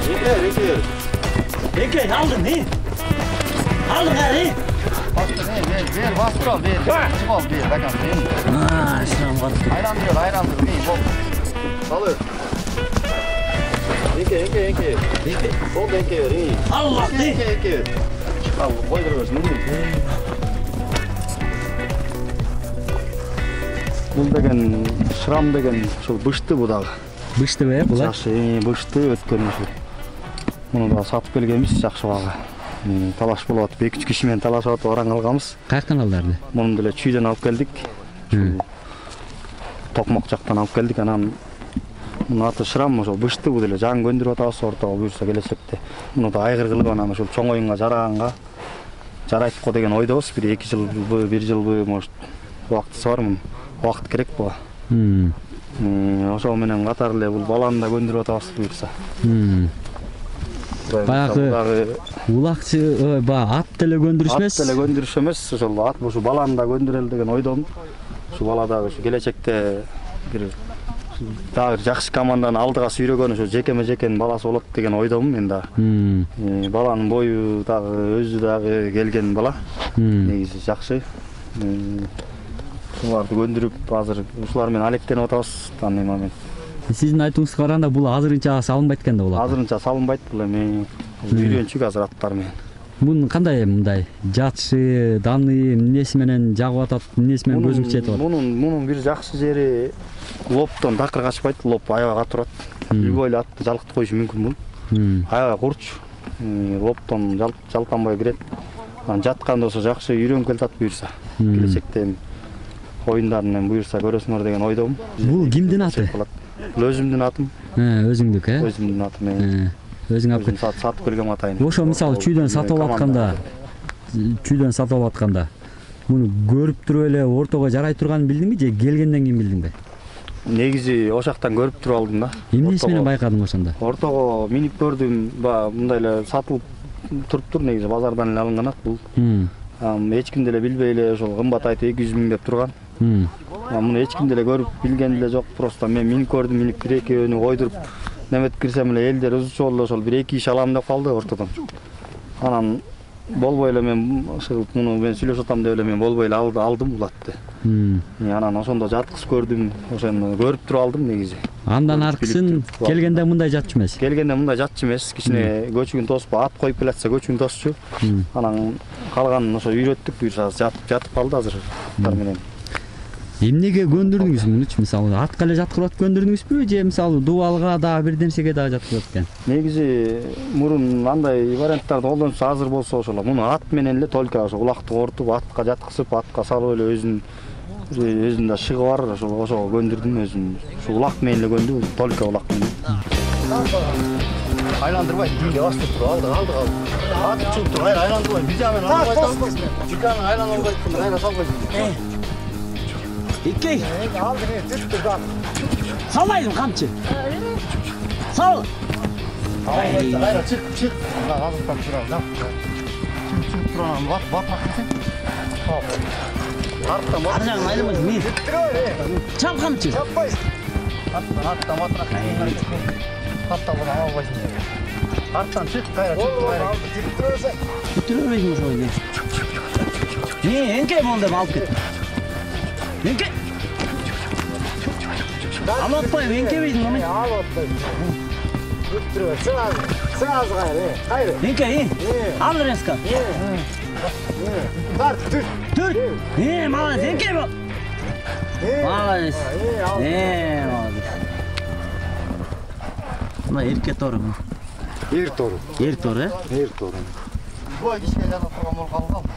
Renke alıyor. Renke. Aldın ne? Aldın ne? Bastır bastır al ver. Çık ol ver bakalım. Şuram battı. Ayrandır. İyi bol. Alır. Renke. Bol renke ver iyi. Allah ne? Renke. Al koyduruyorsun. Бұл деген шырам деген сол бышты bu дағы. Бышты бе бұлар? Жақсы, бышты өткен сол. Мұны да сатып келгенбіз жақсы баға. Талаш болып атып, 2-3 кишимен талашып атып оран алғанбыз. Қаяқтан алдарды? Мұны деле чүйден алып келдік. Токмок жақтан алып келдік. Анан мұны аты шырам, сол бышты бұл деле жан көндіріп атабыз ортаға бұйырса келешекте. Мұны да айғыр қылып анан сол чоң ойынға жарағанға жарайтып қо деген ойдабыз. Bir 2 жыл бу, 1 жыл бу, может, уақытысы бар мұны. Уақыт керек бұға. Ошо менен катар эле бул баланы да көндүрүп атабыз буюрса. Баягы улакчы ат деле көндүрүш эмес. Ат деле көндүрүш эмес, ошол ат ушу баланы да көндүрөлү деген ойдомун. Ушу бала дагы ушу келечекте бир дагы жакшы команданы алдыга сүйрөгөн ошо жекеме-жекенин баласы болот деген ойдомун мен да. Баланын бою дагы өзү дагы келген бала. Негизи жакшы. Буларды көндүрүп азыр ушулар менен алектенип атабыз данный момент. Сиздин айтуңузга караганда бул азырынча салынбайт экен да булар. Азырынча салынбайт бул эми үйрөнчүк азыр аттар менен. Мунун кандай мындай жатышы, даны эмнеси менен жагып атат, эмнеси менен көзүңүз жетип атат? Мунун бир жакшы жери лоптон такыр качпайт, лоп аябай катырат. Любой эле атты жалкытып коюшу мүмкүн бул. Аябай курч. Лоптон жалпанбай кирет. Анан жатканда ошо жакшы үйрөнүп келатат буюрса. Келечекте оюндарын буюрса көрөсүңөр деген ойдомун. Бул кимдин аты? Бул өзүмдүн атым. Өзүңдүк, Өзүмдүн атым. Өзүң алып сатып келген атайын. Ошо мисалы чүйдөн сатып алып атканда, муну көрүп туруп эле ортого жарай турганын билдиңби же келгенден кийин билдиңби? Негизи ошактан көрүп туруп алдым да. Эмнеси менен байкадың ошондо? Ортого минип көрдүм, мындай эле сатылып туруптур, негизи базардан эле алынган ат бул. Эч ким деле билбей эле ошол кымбат айтып 200 миң деп турган. Муну эч ким деле көрүп билген деле жок, просто мен минип көрдүм, минип бир экөөнү койдуруп неметип кирсем эле элдер узчу болду, ошол бир 2 иш алам деп калды ортодон. Анан болбой эле мен муну мен сүйлөшүп атам деп эле мен болбой эле алдым бул атты. Анан ошондо жаткыз көрдүм, ошону көрүп туруп алдым негизи. Андан аркысын келгенде мындай жатчу эмес. Келгенде мындай жатчу эмес, кичине көчүгүн тоспо, ат коюп келатса көчүгүн тосчу. Анан калганын ошо үйрөттүк, буюрса жатып калды азыр аттар менен. Эмнеге көндүрдүңүз мунучу? Мисалы атка эле жаткырып көндүрдүңүзбү же мисалы дубалга да бир нерсеге да жаткырып экен? Негизи мурун андай варианттарды колдонсо азыр болсо ошол ат менен эле только ошо улакты ортуп атка жаткызып атка салып эле өзүнүн да шыгы бар ошого көндүрдүм өзүм. Ушу улак менен эле көндүм, только улак менен. Айландырбай, тиге басып туруп алды. Ат чыгып туруп айландырбай, бир жагынан албайсың. Жиганы айланбайсың, айла салбайсың. İki. Salayım kamçı. Sal. Hayır, çık. Allah azıcık duralım. Çık duralım. Batmak için. Arıcan ayrılmaz mı? Çap kamçı. Hatta bunu almayın. Arttan çık, gayret. Götürürüz şöyle. Ne, enke mi oldu alıp git. Enke. Al atmayın, enke miydin onu? Al atmayın. Götürüver, sığaz gayrı. Enke iyi. Al reska. Tut. Malades, enke mi? Malades. Malades. Buna erkek doğru mu? Er toru. Er doğru, he? Er toru. Boy kişiye yazıp turgan bol kaldı.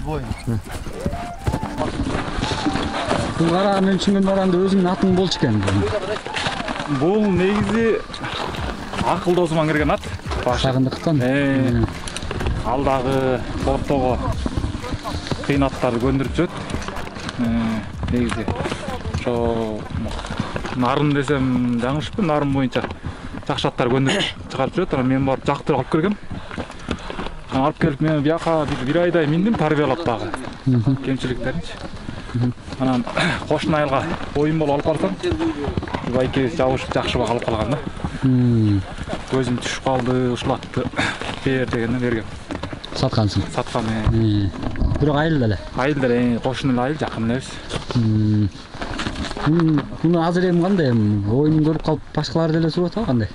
Boy. Бул кара мен түшүнгөн баранда өзүңдүн атың болчу экен. Бул негизи акылдосуман кирген ат. Башагындыктан. Алдагы ортого кыйын аттарды көндүрүп жүрөт. Негизи ошо нарын десем жаңылышпы, нарын боюнча жакшы аттар көндүрүп чыгарып жүрөт. Анан мен барып жактырып алып келгем. Алып келип мен бияка бир айдай миндим, тарбиялап дагы. Кемчиликтеринчи. Анан кошун айылга оюн болуп алып барсам, байке жабышып жакшы бак алып калган да. Көзүм түшүп калды, ушул атты бер дегенде бергем. Саткансың. Саткан. Бирок айыл эле. Айыл эле, кошун эле айыл, жакын элебиз. Буну азыр эми кандай? Оюнун көрүп калып башкалар деле сурап атабы кандай?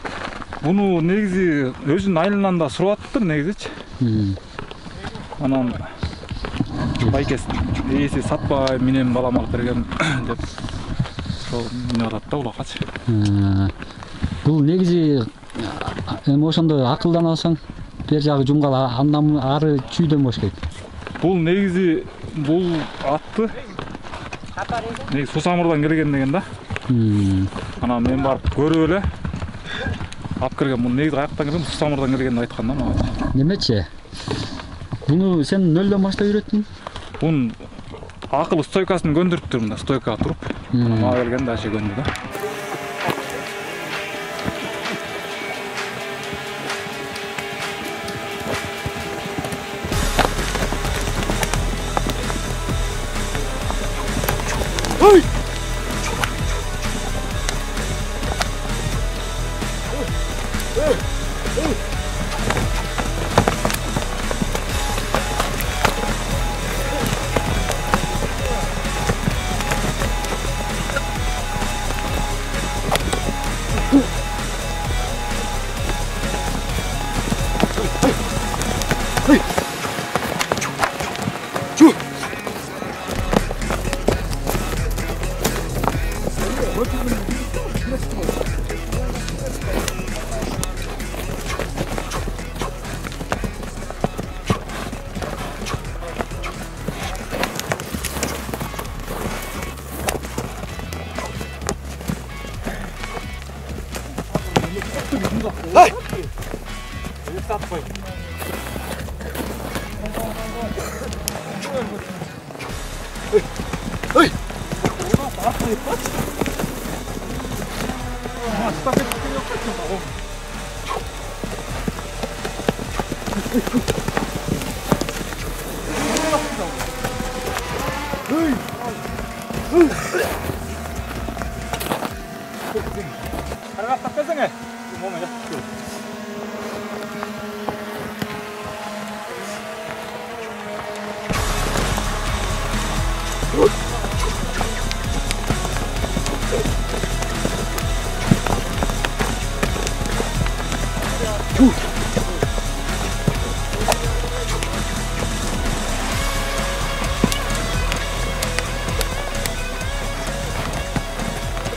Буну негизи өзүнүн айылынан да сурап аттыр негизичи. Анан байкеси ээси сатпай менен балам алып берген деп ошол эмне кылат да улакачы. Бул негизи эми ошондо акылдана алсаң бер жагы жумгал андан ары чүйдөн бошпойт. Бул негизи бул атты негизи Сусамырдан келген деген да. Анан мен барып көрүп эле алып келген. Бул негизи каяктан келген? Сусамырдан келген деп айткан да мага. Немечи? Буну сен нөлдөн баштап үйрөттүң? Бун акыл стойкасын көндүрүптүр мында, стойкага туруп. Мага келген да көндү да.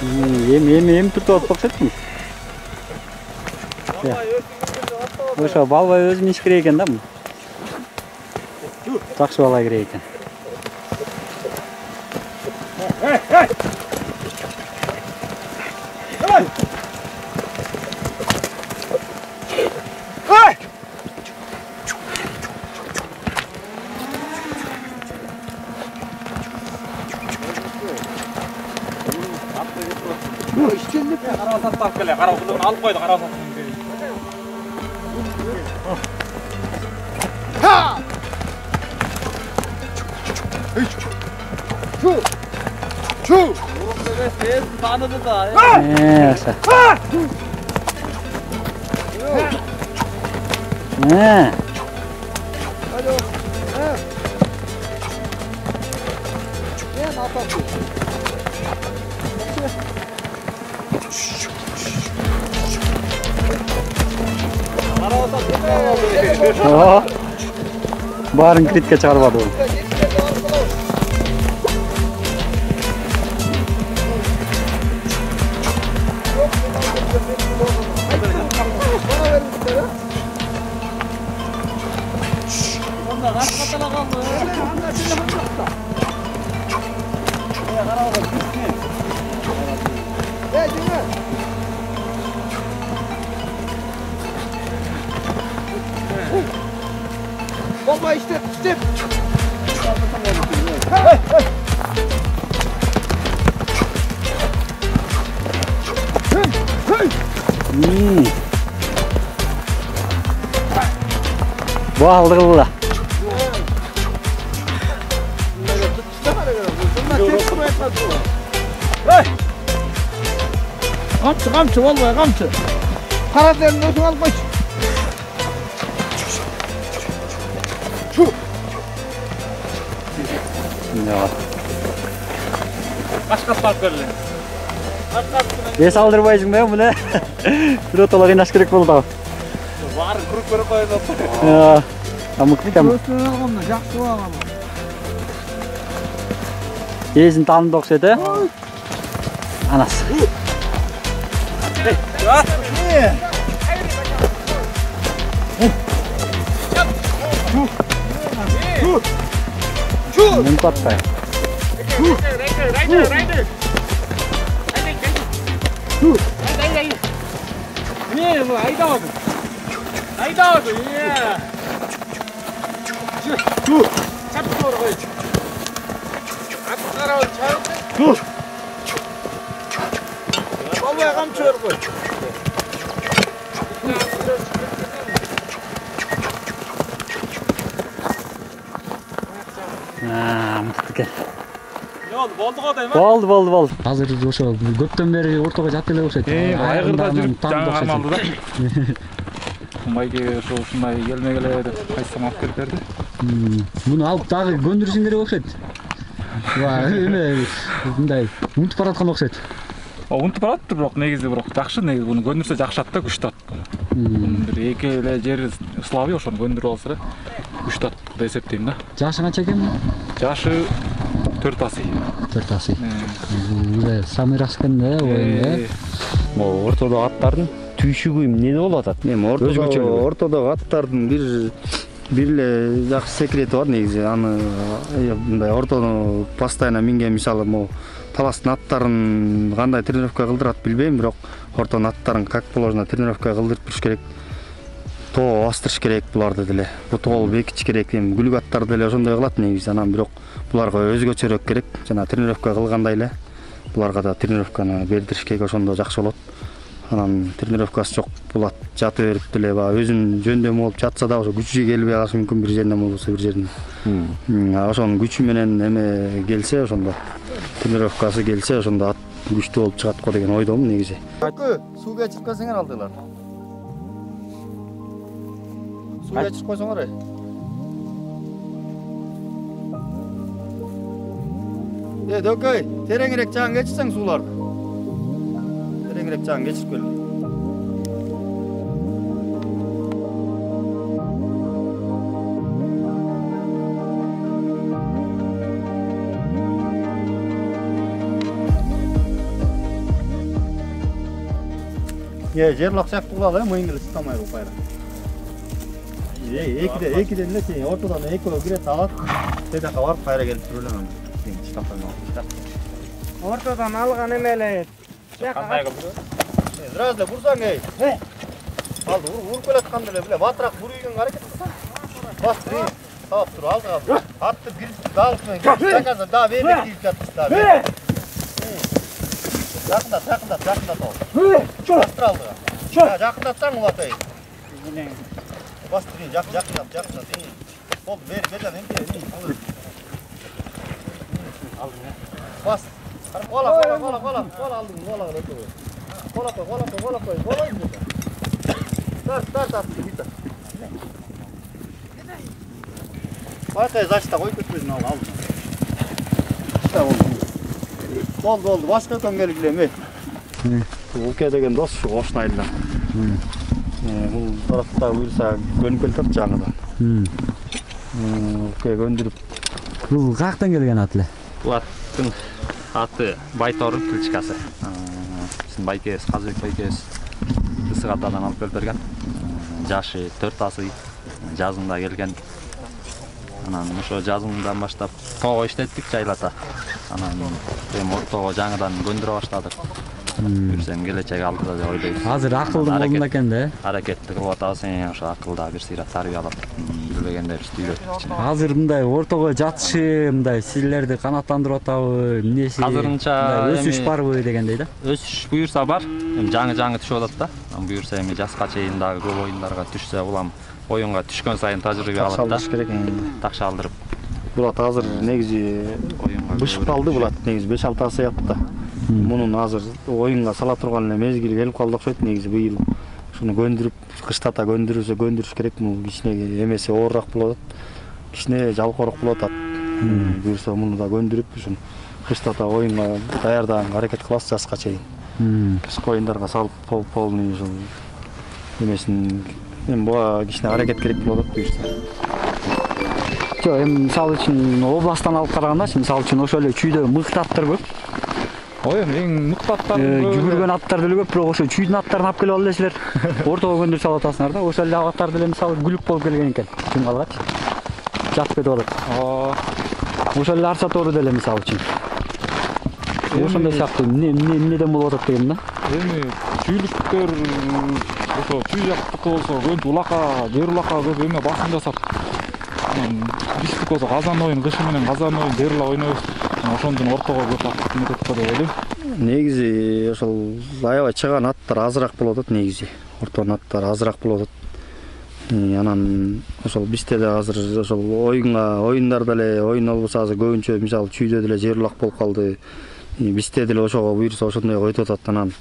Эми түртүп атып окшойтмуш. Ошо балбай өзүм иш керек экен да. Жакшы бала керек экен. Алып қойды қарасат. Tanıdı da. Ошо. Баарын критке чыгарбады. Baba işte. Bu aldırıldı. Kamçı vallahi kamçı. Karadeniz'in ötün al koş. Ya. Başka park verelim. Ес алдырбайсың ба мына? Биротолог ыйнаш керек болду. Баары күрүп көрүп коюп. Амыкмитам. Өстүнөн алганда жакшы болгон. Эсин таанды окшойт, э? Анасы. Мен патпай. Не, ну айдауды. Айдауды. Чап қой. Ат қарауыл чарып. Балбай қамшы өр қой. Мықты. Болду го дейм. Болду. Азыр ошо көптөн бери ортого жатып эле окшойт. Айгырда жүрүп жаңы кармалды да. Майге ушундай келмей эле деп кайсам алып келип берди. Муну алып дагы көндүрүшүң керек окшойт. Эме мындай унутуп бараткан окшойт. Унутуп барат, бирок негизи жакшы, негизи буну көндүрсө жакшат да, күчтөт. Бир эки эле жери ысылабы ошону көндүрүп алса эле күчтөт деп эсептейм да. Жашы канча экен? Жашы 4 асый. 4 асый. Самый рас экен да, оюнда. Могу ортодогу аттардын түйшүгү эмне болуп атат? Эми ортодогу аттардын бир эле жакшы секрети бар негизи. Аны мындай ортодо постоянно минген, мисалы, могу таластын аттарын кандай тренировка кылдырат билбейм, бирок ортонун аттарын как положено тренировка кылдырып туруш керек. Тоо бастырыш керек буларды деле. Бутугол бекитиш керек. Эми күлүк аттар деле ошондой кылат негизи. Анан бирок буларга өзгөчөрөөк керек. Жана тренировка кылгандай эле буларга да тренировканы бердириш керек, ошондо жакшы болот. Анан тренировкасы жок булат жатып берип деле баягы өзүнүн жөндөмү болуп жатса да ошо күчү келбей калышы мүмкүн, бир жеринен болбосо бир жеринен. Ошонун күчү менен эме келсе, ошондо тренировкасы келсе, ошондо ат күчтүү болуп чыгат го деген ойдомун негизи. Суу кечирип келсеңер алдылар. Суу кечирип койсоңор. Дөкөй, тереңирээк жаан кечирсең сууларды. Тереңирээк жаан кечирип кел. жерлак сыяктуу кылалы, мыйын эле сытамай укайра. Экиден эле тең ортодон экөө кирет алат. Тедакка барып кайра келип туруп эле мен тең штаптан алып. Ортодон алган эмеле. Кандай кылды? Здравствуй, бурсаң эй. Алды уруп келатканда эле биле батыраак бурууга аракет кылсаң. Бастыр. Тап тур алдыга. Атты бир далып менен чакаса да берип тийип жатты да. Жақындат ол. Бастыр алдыға. Жақындатсаң ұлатай. Бастыр, жақындат. Болды, бері, емке. Бас. Қола алдың, қола қой. Тарт, биті. Байқай, зашта қой көтпесін алдың. Болды, башқа өтен келгілеме. Уке деген дос, шу Ошнайдыдан. Бұл тарапта бұйырса көніп келтірді жаңыдан. Уке көндіріп. Бұл қақтан келген аты? Бұл аттың аты Байторы Кілчкасы. Біздің байкес, Қазыбек байкес Ысық атадан алып келіп берген. Жашы 4 асы жазында келген. Анан ошо жазыңдан баштап тоого иштеттик жайлата. Анан эми ортого жаңыдан көндүрө баштадык. Жүрсем келечек алдыда деп ойлойбуз. Азыр акылдуу болду экен да. Аракетти кылып атабыз, ошо акылда бир сыйра тарбиялап билбегендерибизди үйрөтүп. Азыр мындай ортого жатышы, мындай силерди канааттандырып атабы, эмнеси? Азырынча өсүш барбы дегендей да. Өсүш буюрса бар. Эми жаңы түшүп атат да. Буюрса эми жаска чейин дагы көп оюндарга түшсө улам оюнга түшкөн сайын тажрыйба алат да. Такшалдырыш керек. Такшалдырып. Булат азыр негизи бышып калды булат негизи 5-6 асы ятты. Мунун азыр оюнга сала турган эле мезгили келип калды окшойт негизи быйыл. Шуну көндүрүп, кыштата көндүрүш керек. Бул кичине эмеси оорураак болот. Кичине жалкоорок болот атат. Буюрса муну да көндүрүп, ушун кыштата оюнга даярдаганга аракет кылабыз жазга чейин. Кышкы оюндарга салып полный ушул эмесин эми буга кичине аракет керек болот буюрса. Эми мисалы үчүн областтан алып караганда, мисалы үчүн ошол эле чүйдө мыкты аттар көп. Ой, эң мыкты аттар жүгүргөн аттар деле көп, бирок ошо чүйдүн аттарын алып келип алып элесиздер. Ортого көндүрүп салып атасыңар да. Ошол эле аттар деле мисалы күлүп болуп келген экен. Ким калгачы? Жатып кетип атат. Ошол эле арча тору деле мисалы үчүн. Ошондой сыяктуу эмнеден болуп атат дегем да. Эми чүйлүктөр ошо чүй жактыкы болсо көбүнчө улака, жер улака көп эме басым жасап. Биздики болсо казан оюн, кышы менен казан оюн дерла ойнойбуз. Ошондон ортого көп ат метет деп ойлойм. Негизи ошол аябай чыган аттар азыраак болуп атат негизи. Ортонун аттары азыраак болуп атат. Анан ошол бизде да азыр ошол оюндарда эле оюн болбосо азыр көбүнчө мисалы чүйдө деле жер улак болуп калды. Бизде деле ошого буйрса ошондой өтүп атат. Анан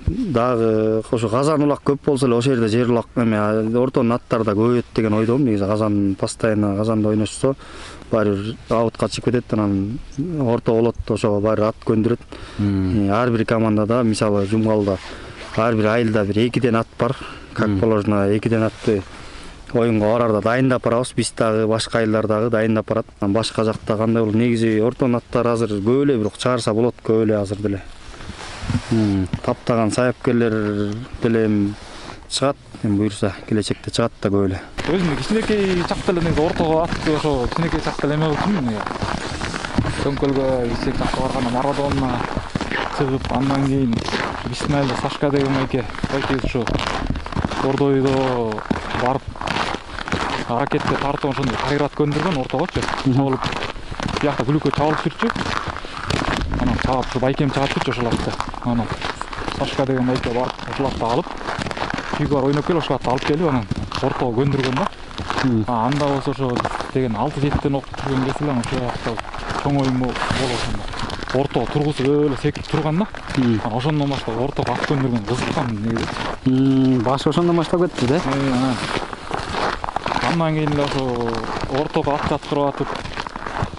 дагы ошо казан улак көп болсо эле ошол жерде жер улак эме ортонун аттары да көбөйөт деген ойдомун. Негизи казан постоянно казанда ойношсо баары бир аутка чыгып кетет. Анан орто болот, ошого баары ат көндүрөт. Ар бир командада мисалы Жумгалда ар бир айылда бир 2ден ат бар. Как положено 2ден атты оюнга барарда дайындап барабыз. Биз дагы башка айылдардагы дайындап барат. Башка жакта кандай болот? Негизи ортонун аттары азыр көп эле, бирок чыгарса болот көп эле азыр деле. Таптаган саяпкерлер деле чыгат. Эми буюрса келечекте чыгат да көп эле. Өзүм кичинекей чакта эле негизи ортого атты ошо кичинекей чакта эле эме болчумун. Көңкөлгө кичинекей чакта барганда Марадона чыгып, андан кийин Бисмайлы Сашка деген байкебиз ушу Ордойдо барып аракетте тартып ошондой кайрат көндүргөн ортогочу. Болуп биякта күлүккө чабылып жүрчү. Анан чаап ушу байкем чыгат жүрчү ошол атты. Анан Сашка деген байке барып ошол атты алып чүйгө бар ойноп келип ошол атты алып келип анан ортого көндүргөн да. Анда болсо ошо деген 6-7ден окуп жүргөн кезде эле ошол жакта чоң оюн болуп ошондо ортого тургусуп эле секип турган да. Анан ошондон баштап ортого ат көндүргөн кызыккан негизи. Башы ошондон баштап кетти да. Андан кийин эле ошо ортого ат жаткырып атып,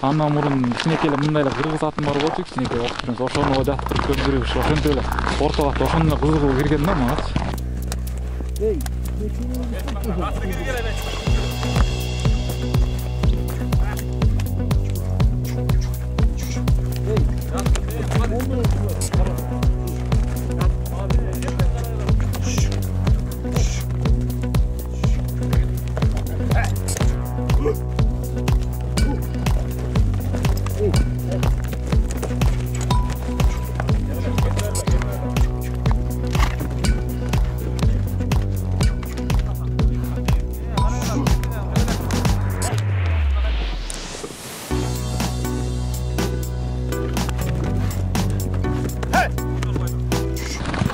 андан мурун кичинекей эле мындай эле кыргыз атым бар болчу, кичинекей окуп жүрөбүз. Ошону жаткырып көндүрүп, ошентип эле ортого ат ошондо эле кызыгуу кирген да магачы.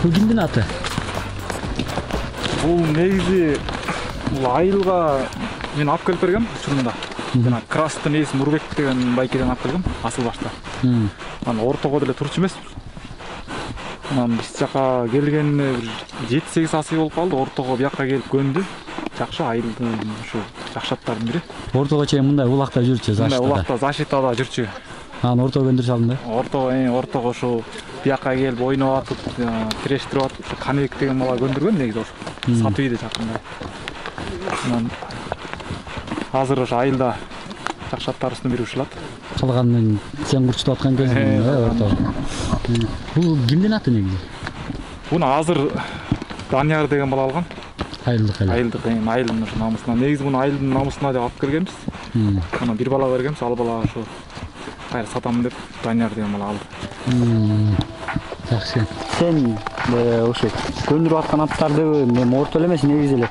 Бул кимдин аты? Бул негизи бул айылга мен алып келип бергем учурунда. Жана Крастын ээси Нурбек деген байкеден алып келгем асыл башта. Анан ортого деле турчу эмеспиз. Анан биз жака келгенине бир 7-8 асый болуп калды. Ортого бияка келип көндү. Жакшы айылдын ушу жакшаттардын бири. Ортого чейин мындай улакта жүрчү, Мындай улакта защитада жүрчү. Анан ортого көндүрүш алдым да. Ортого ушу бияка келип ойноп атып, тирештирип атып, Каныбек деген бала көндүргөн негизи ошо. Сатыйды жакында. Анан азыр ошо айылда жакшаттарыбыздын бири ушулат. Калганын сен курчутуп аткан кезиң, ортого. Бул кимдин аты негизи? Буну азыр Данияр деген бала алган. Айылдык. Айылдын ошо намусуна. Негизи буну айылдын намусуна деп алып келгенбиз. Анан бир бала бергенбиз, ал бала ошо кайра сатам деп Данияр деген бала алды. Жакшы. Сен ошо көндүрүп аткан аттарды мен орто эле эмес, негизи эле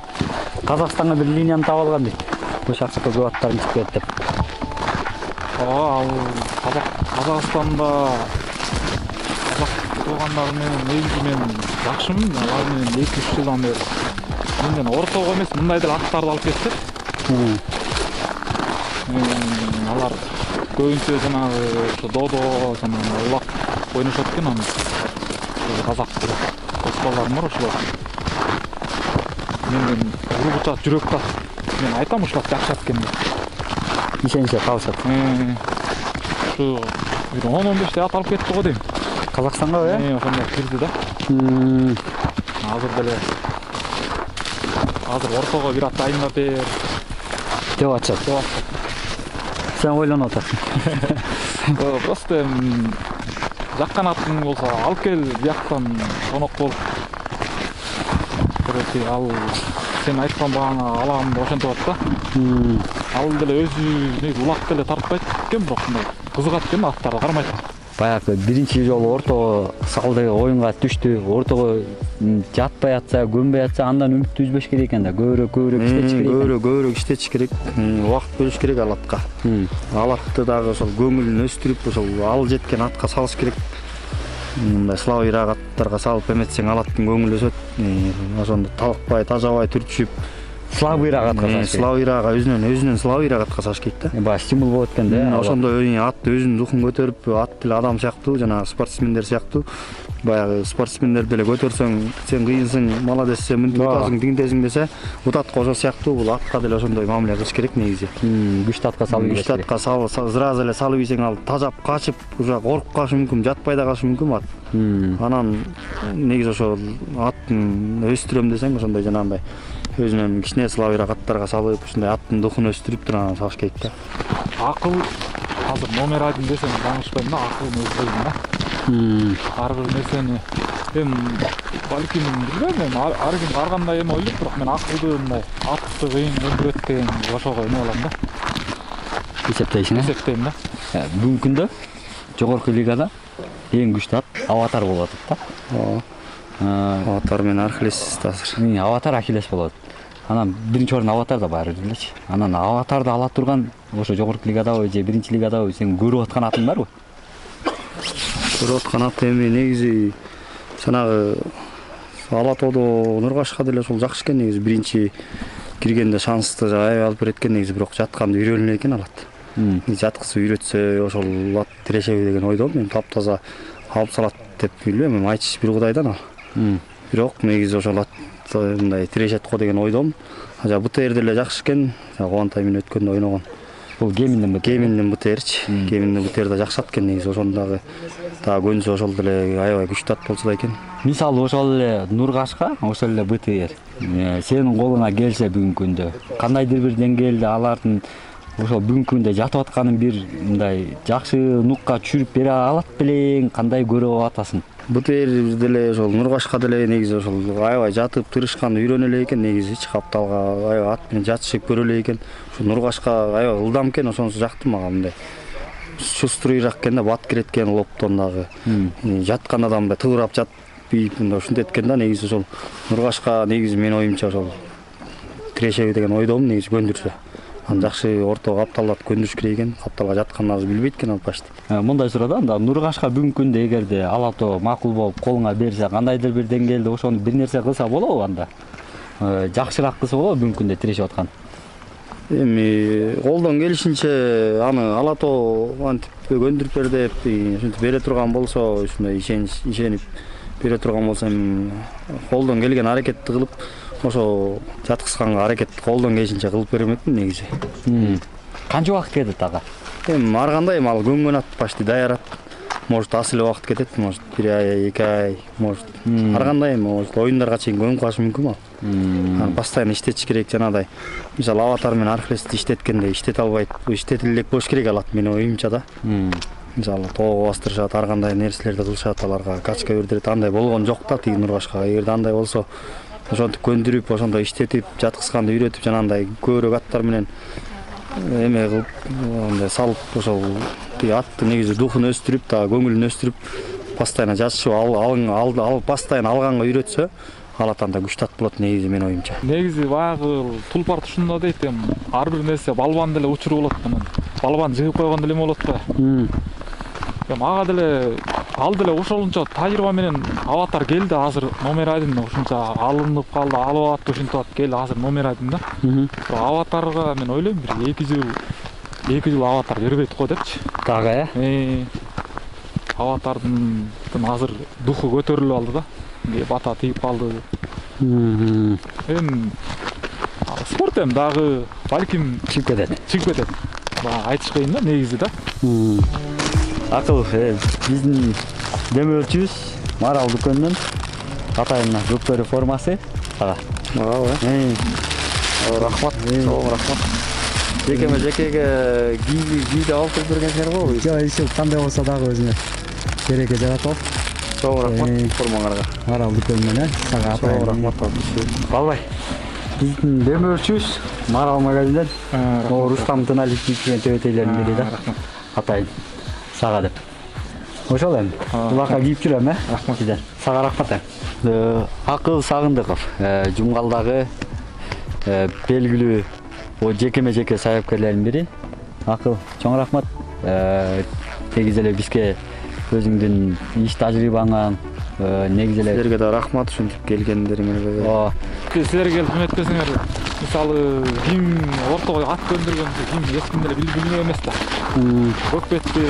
Казакстанга бир линияны таап алган дейт. Ошол жакка көп аттарым чыгып кетти деп. Ал Казакстанда туугандар менен негизи мен жакшымын. Алар менен 2-3 жылдан бери менден ортого эмес, мындай деле аттарды алып кетти. Алар көбүнчө жанагы ошо додо жана улак ойношот экен, анан казак балдарым бар ошолор. Менден ургучат, жүрөк тат. Мен айтам ушулар жакшат экен деп. Ишенче калышат. Ушу бир 10-15 ат алып кетти го дейм. Казакстанга ошондой кирди да. Азыр ортого бир ат дайындап бер деп атышат. Сен ойлонуп атасың. Просто жаккан атың болсо алып кел, бияктан конок болуп. Короче, ал сен айткан бааңа алам деп ошентип атат да. Ал деле өзү негизи улак деле тартпайт экен, бирок мындай кызыгат экен, аттарга кармайт. Баягы биринчи жолу ортого салды, оюнга түштү. Ортого жатпай атса, көнбөй атса, андан үмүттү үзбөш керек экен да. Көбүрөөк иштетиш керек. Көбүрөөк иштетиш керек. Убакыт бөлүш керек ал атка. Ал атты дагы ошол көңүлүн өстүрүп, ошол ал жеткен атка салыш керек. Мындай слабыйраак аттарга салып эметсең ал аттын көңүлү өсөт. Ошондо талыкпай, тажабай түрчүп, слабыйраак атка салыш керек. Слабыйраак, өзүнөн слабыйраак атка салыш керек да. Баягы стимул болот экен да. Ошондой ат өзүнүн рухун көтөрүп, ат деле адам сыяктуу, жана спортсмендер сыяктуу. Баягы спортсмендер деле көтөрсөң, сен кыйынсың, молодец, сен мынтип утасың, тигинтесиң десе, утаткы ошо сыяктуу, бул атка деле ошондой мамиле кылыш керек негизи. Күчтүү атка салып ийбеш. Күчтүү атка сразу эле салып ийсең, ал тажап, качып, уже коруп калышы мүмкүн, жатпай да калышы мүмкүн ат. Анан негизи ошо аттын өстүрөм десең, ошондой жанагындай өзүнөн кичине слабыйраак аттарга салып, ушундай аттын духун өстүрүп туруп салыш керек да. Акыл азыр номер 1 десем жаңылышпайм да, акылын өздөйм да. Ар бир нерсени балким билбейм, ар ким ар кандай эме ойлойт, бирок мен акылды мындай атты кыйын өндүрөт деген ошого эме кылам да. Эсептейм да. Бүгүнкү күндө жогорку лигада эң күчтүү ат Аватар болуп атат да. Аватар менен Архилес азыр. Аватар Ахиллес болот. Анан биринчи орун Аватарда баары элечи. Анан Аватарды ала турган ошо жогорку лигадабы же биринчи лигадабы сен көрүп аткан атың барбы? Көрүп аткан ат эми негизи жанагы Ала тоодо Нургашка деле ошол жакшы экен негизи. Биринчи киргенде шансты аябай алып берет экен негизи, бирок жатканда үйрөнүлөт экен ал ат. Жаткысы үйрөтсө ошол ат тирешеби деген ойдомун. Мен таптаза алып салат деп билбейм, эми айтыш бир кудайдан ал. Бирок негизи ошол ат мындай тирешет го деген ойдомун. БТР деле жакшы экен. Кубантай менен өткөндө ойногон. Бул Геминдин БТРчи. Геминдин БТР да жакшы ат экен негизи. Ошондо дагы көнсө ошол деле аябай күчтүү ат болсо да экен. Мисалы ошол эле Нургашка, ошол эле БТР. Сенин колуна келсе бүгүнкү күндө кандайдыр бир деңгээлде алардын ошол бүгүнкү күндө жатып атканын бир мындай жакшы нукка түшүрүп бере алат белең, кандай көрүп атасың? Бут эр деле ошол Нургашка деле негизи ошол аябай жатып тырышкан үйрөнө эле экен негизи капталга аябай ат менен жатышып көрө эле экен. Ошо Нургашка аябай ылдам экен, ошонусу жакты мага мындай. Шуструйраак экен да, бат кирет экен лоптон дагы. Жаткан адам да тыбырап жатпайт, ушинтет экен да негизи ошол Нургашка негизи менин оюмча ошол тирешеби деген ойдомун негизи көндүрсө. Аны жакшы ортого капталдатып көндүрүш керек экен. Капталга жатканын азыр билбейт экен ал почти. Мындай суроо анда Нургашка бүгүнкү күндө эгерде алато макул болуп колуңа берсе, кандайдыр бир деңгээлде ошону бир нерсе кылса болобу анда? Жакшыраак кылса болобу бүгүнкү күндө тирешип аткан? Эми колдон келишинче аны алато антип көндүрүп бер деп ушинтип бере турган болсо, ушундай ишенип бере турган болсо, колдон келген аракетти кылып ошо жаткызганга аракет колдон келишинче кылып бермекмин негизи. Канча убакыт кетет ага? Эми ар кандай ал көңгөн ат почти даярат. Может аз эле убакыт кетет, может 1 ай, 2 ай, может ар кандай, может оюндарга чейин көнүп калышы мүмкүн ал. Аны постоянно иштетиш керек жанагыдай. Мисалы аватар менен Архлести иштеткенде иштете албайт, иштетиле элек болуш керек алат менин оюмча да. Мисалы тоого бастырышат, ар кандай нерселерди кылышат, аларга качка бердирет, андай болгон жок да тиги Нургашка. Эгерде андай болсо ошентип көндүрүп, ошондой иштетип, жаткызганды үйрөтүп, жанагындай көбүрөөк аттар менен эме кылып, андай салып, ошол тиги аттын негизи духун өстүрүп, дагы көңүлүн өстүрүп, постоянно жатышып, ал постоянно алганга үйрөтсө, алат анда күчтат болот негизи менин оюмча. Негизи баягы Тулпар тушунда дейт, ар бир нерсе балбан деле учуру болот анан. Балбан жыгып койгондо эле болот го. Ага деле ал деле ошолунча тажрыйба менен аватар келди, азыр номер 1 ушунча алынып калды, алып атты, ушинтип атып келди, азыр номер 1 да. Аватарга мен ойлойм бир 2 жыл аватар бербейт го депчи. Дагы Аватардын азыр духу көтөрүлүп алды да. Бата тийип калды. Эми спорт дагы балким чыгып кетет. Айтыш кыйын да негизи да. Акыл, биздин демөөрчүбүз Марал дүкөнүнөн атайын көпөрү формасы ага. Рахмат. Рахмат. Жекеге кийди алып бергенсиңер го? Жок, иши кандай болсо дагы өзүнө керекке жаратып. Чоң рахмат формаңарга. Марал дүкөнүнөн сага атайын рахмат. Балбай. Биздин демөөрчүбүз Марал магазинден Рустам Тыналиевичтин төбөтөйлөрүнүн бири да. Атайын сага деп. Ошол эми. Булакка кийип жүрөм, Рахмат сиздер. Сага рахмат. Акыл Сагындыков, Жумгалдагы белгилүү жеке саяпкерлердин бири. Акыл, чоң рахмат. Негизи эле бизге өзүңдүн иш тажрыйбаңан негизи эле силерге да рахмат ушинтип келгендериңерге. Силерге келип көмөктөсүңөр. Мисалы ким ортого ат көндүргөндү ким эч ким деле билбеген эмес да. Көкбетти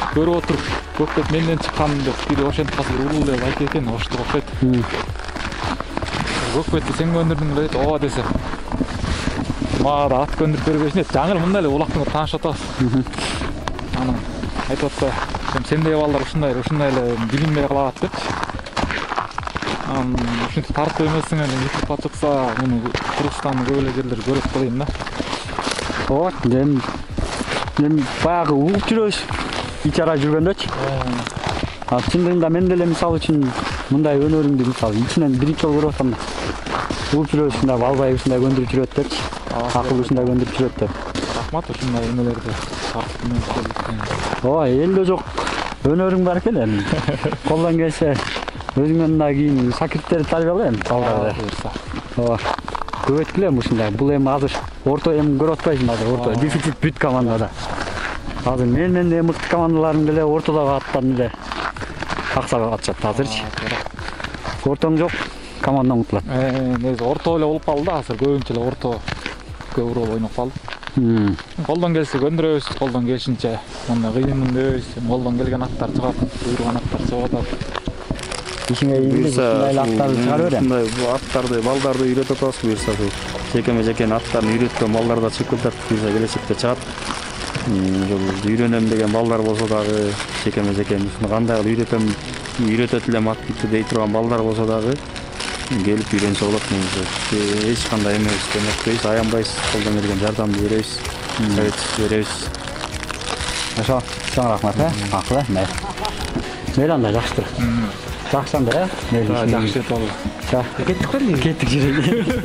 көрүп отуруп, Көкбет менден чыккан деп бири ошентип калса улуу деп айтты экен, оштук окшойт. Көкбетти сен көндүрдүң дейт, ооба десем. Мага да ат көндүрүп бергенсине жаңыр мындай эле улактың таанышып атабыз. Анан айтып атты, сендей балдар ушундай эле билинбей калат депчи. Ушинтип тартып эмесиң эле ютубка чыкса, муну Кыргызстандын көп эле жерлери көрөт го дейм да. Ооба, мен баягы угуп жүрөбүз. Ичара жүргөндөчү. Чындыгында мен деле мисалы үчүн мындай өнөрүңдү мисалы ичинен биринчи жолу көрүп атам да. Угуп жүрөбүз, мындай Балбай ушундай көндүрүп жүрөт депчи. Акыл ушундай көндүрүп жүрөт деп. Рахмат ушундай эмелерди тартып эмес. Ооба, элде жок өнөрүң бар экен эми. Колдон келсе өзүңөн да кийин шакирттерди тарбиялай эми балдарды. Ооба. Көбөйткүлө ушундай. Бул эми азыр орто эми көрүп атпайсың азыр орто дефицит бүт командада. Азыр менен де мыкты командаларым деле ортодогу аттарын эле аксап атышат азырчы. Ортоң жок, команда умтулат. Негизи орто эле болуп калды азыр, көбүнчө эле орто көп рол ойноп калды. Колдон келсе көндүрөбүз, колдон келишинче мындай кыйынын дебейбиз. Колдон келген аттар чыгат, буйруган аттар чыгып атат. Ишиңе ийгилик, ушундай аттарды чыгарып берем. Ушундай аттарды, балдарды үйрөтүп атабыз буюрса, жеке аттарын үйрөткөн балдар да чыгып кетет, буюрса келечекте чыгат. Үйрөнөм деген балдар болсо дагы жеке кандай кылып үйрөтөт элем атты дей турган балдар болсо дагы келип үйрөнсө болот негизи. Эч кандай эмебиз, көмөктөйбүз, аянбайбыз, колдон келген жардамды беребиз, совет беребиз. Ошо, чоң рахмат, акыл. Мейланда жакшы. Жакшандар, Жакшы толук. Кеттик жүрели.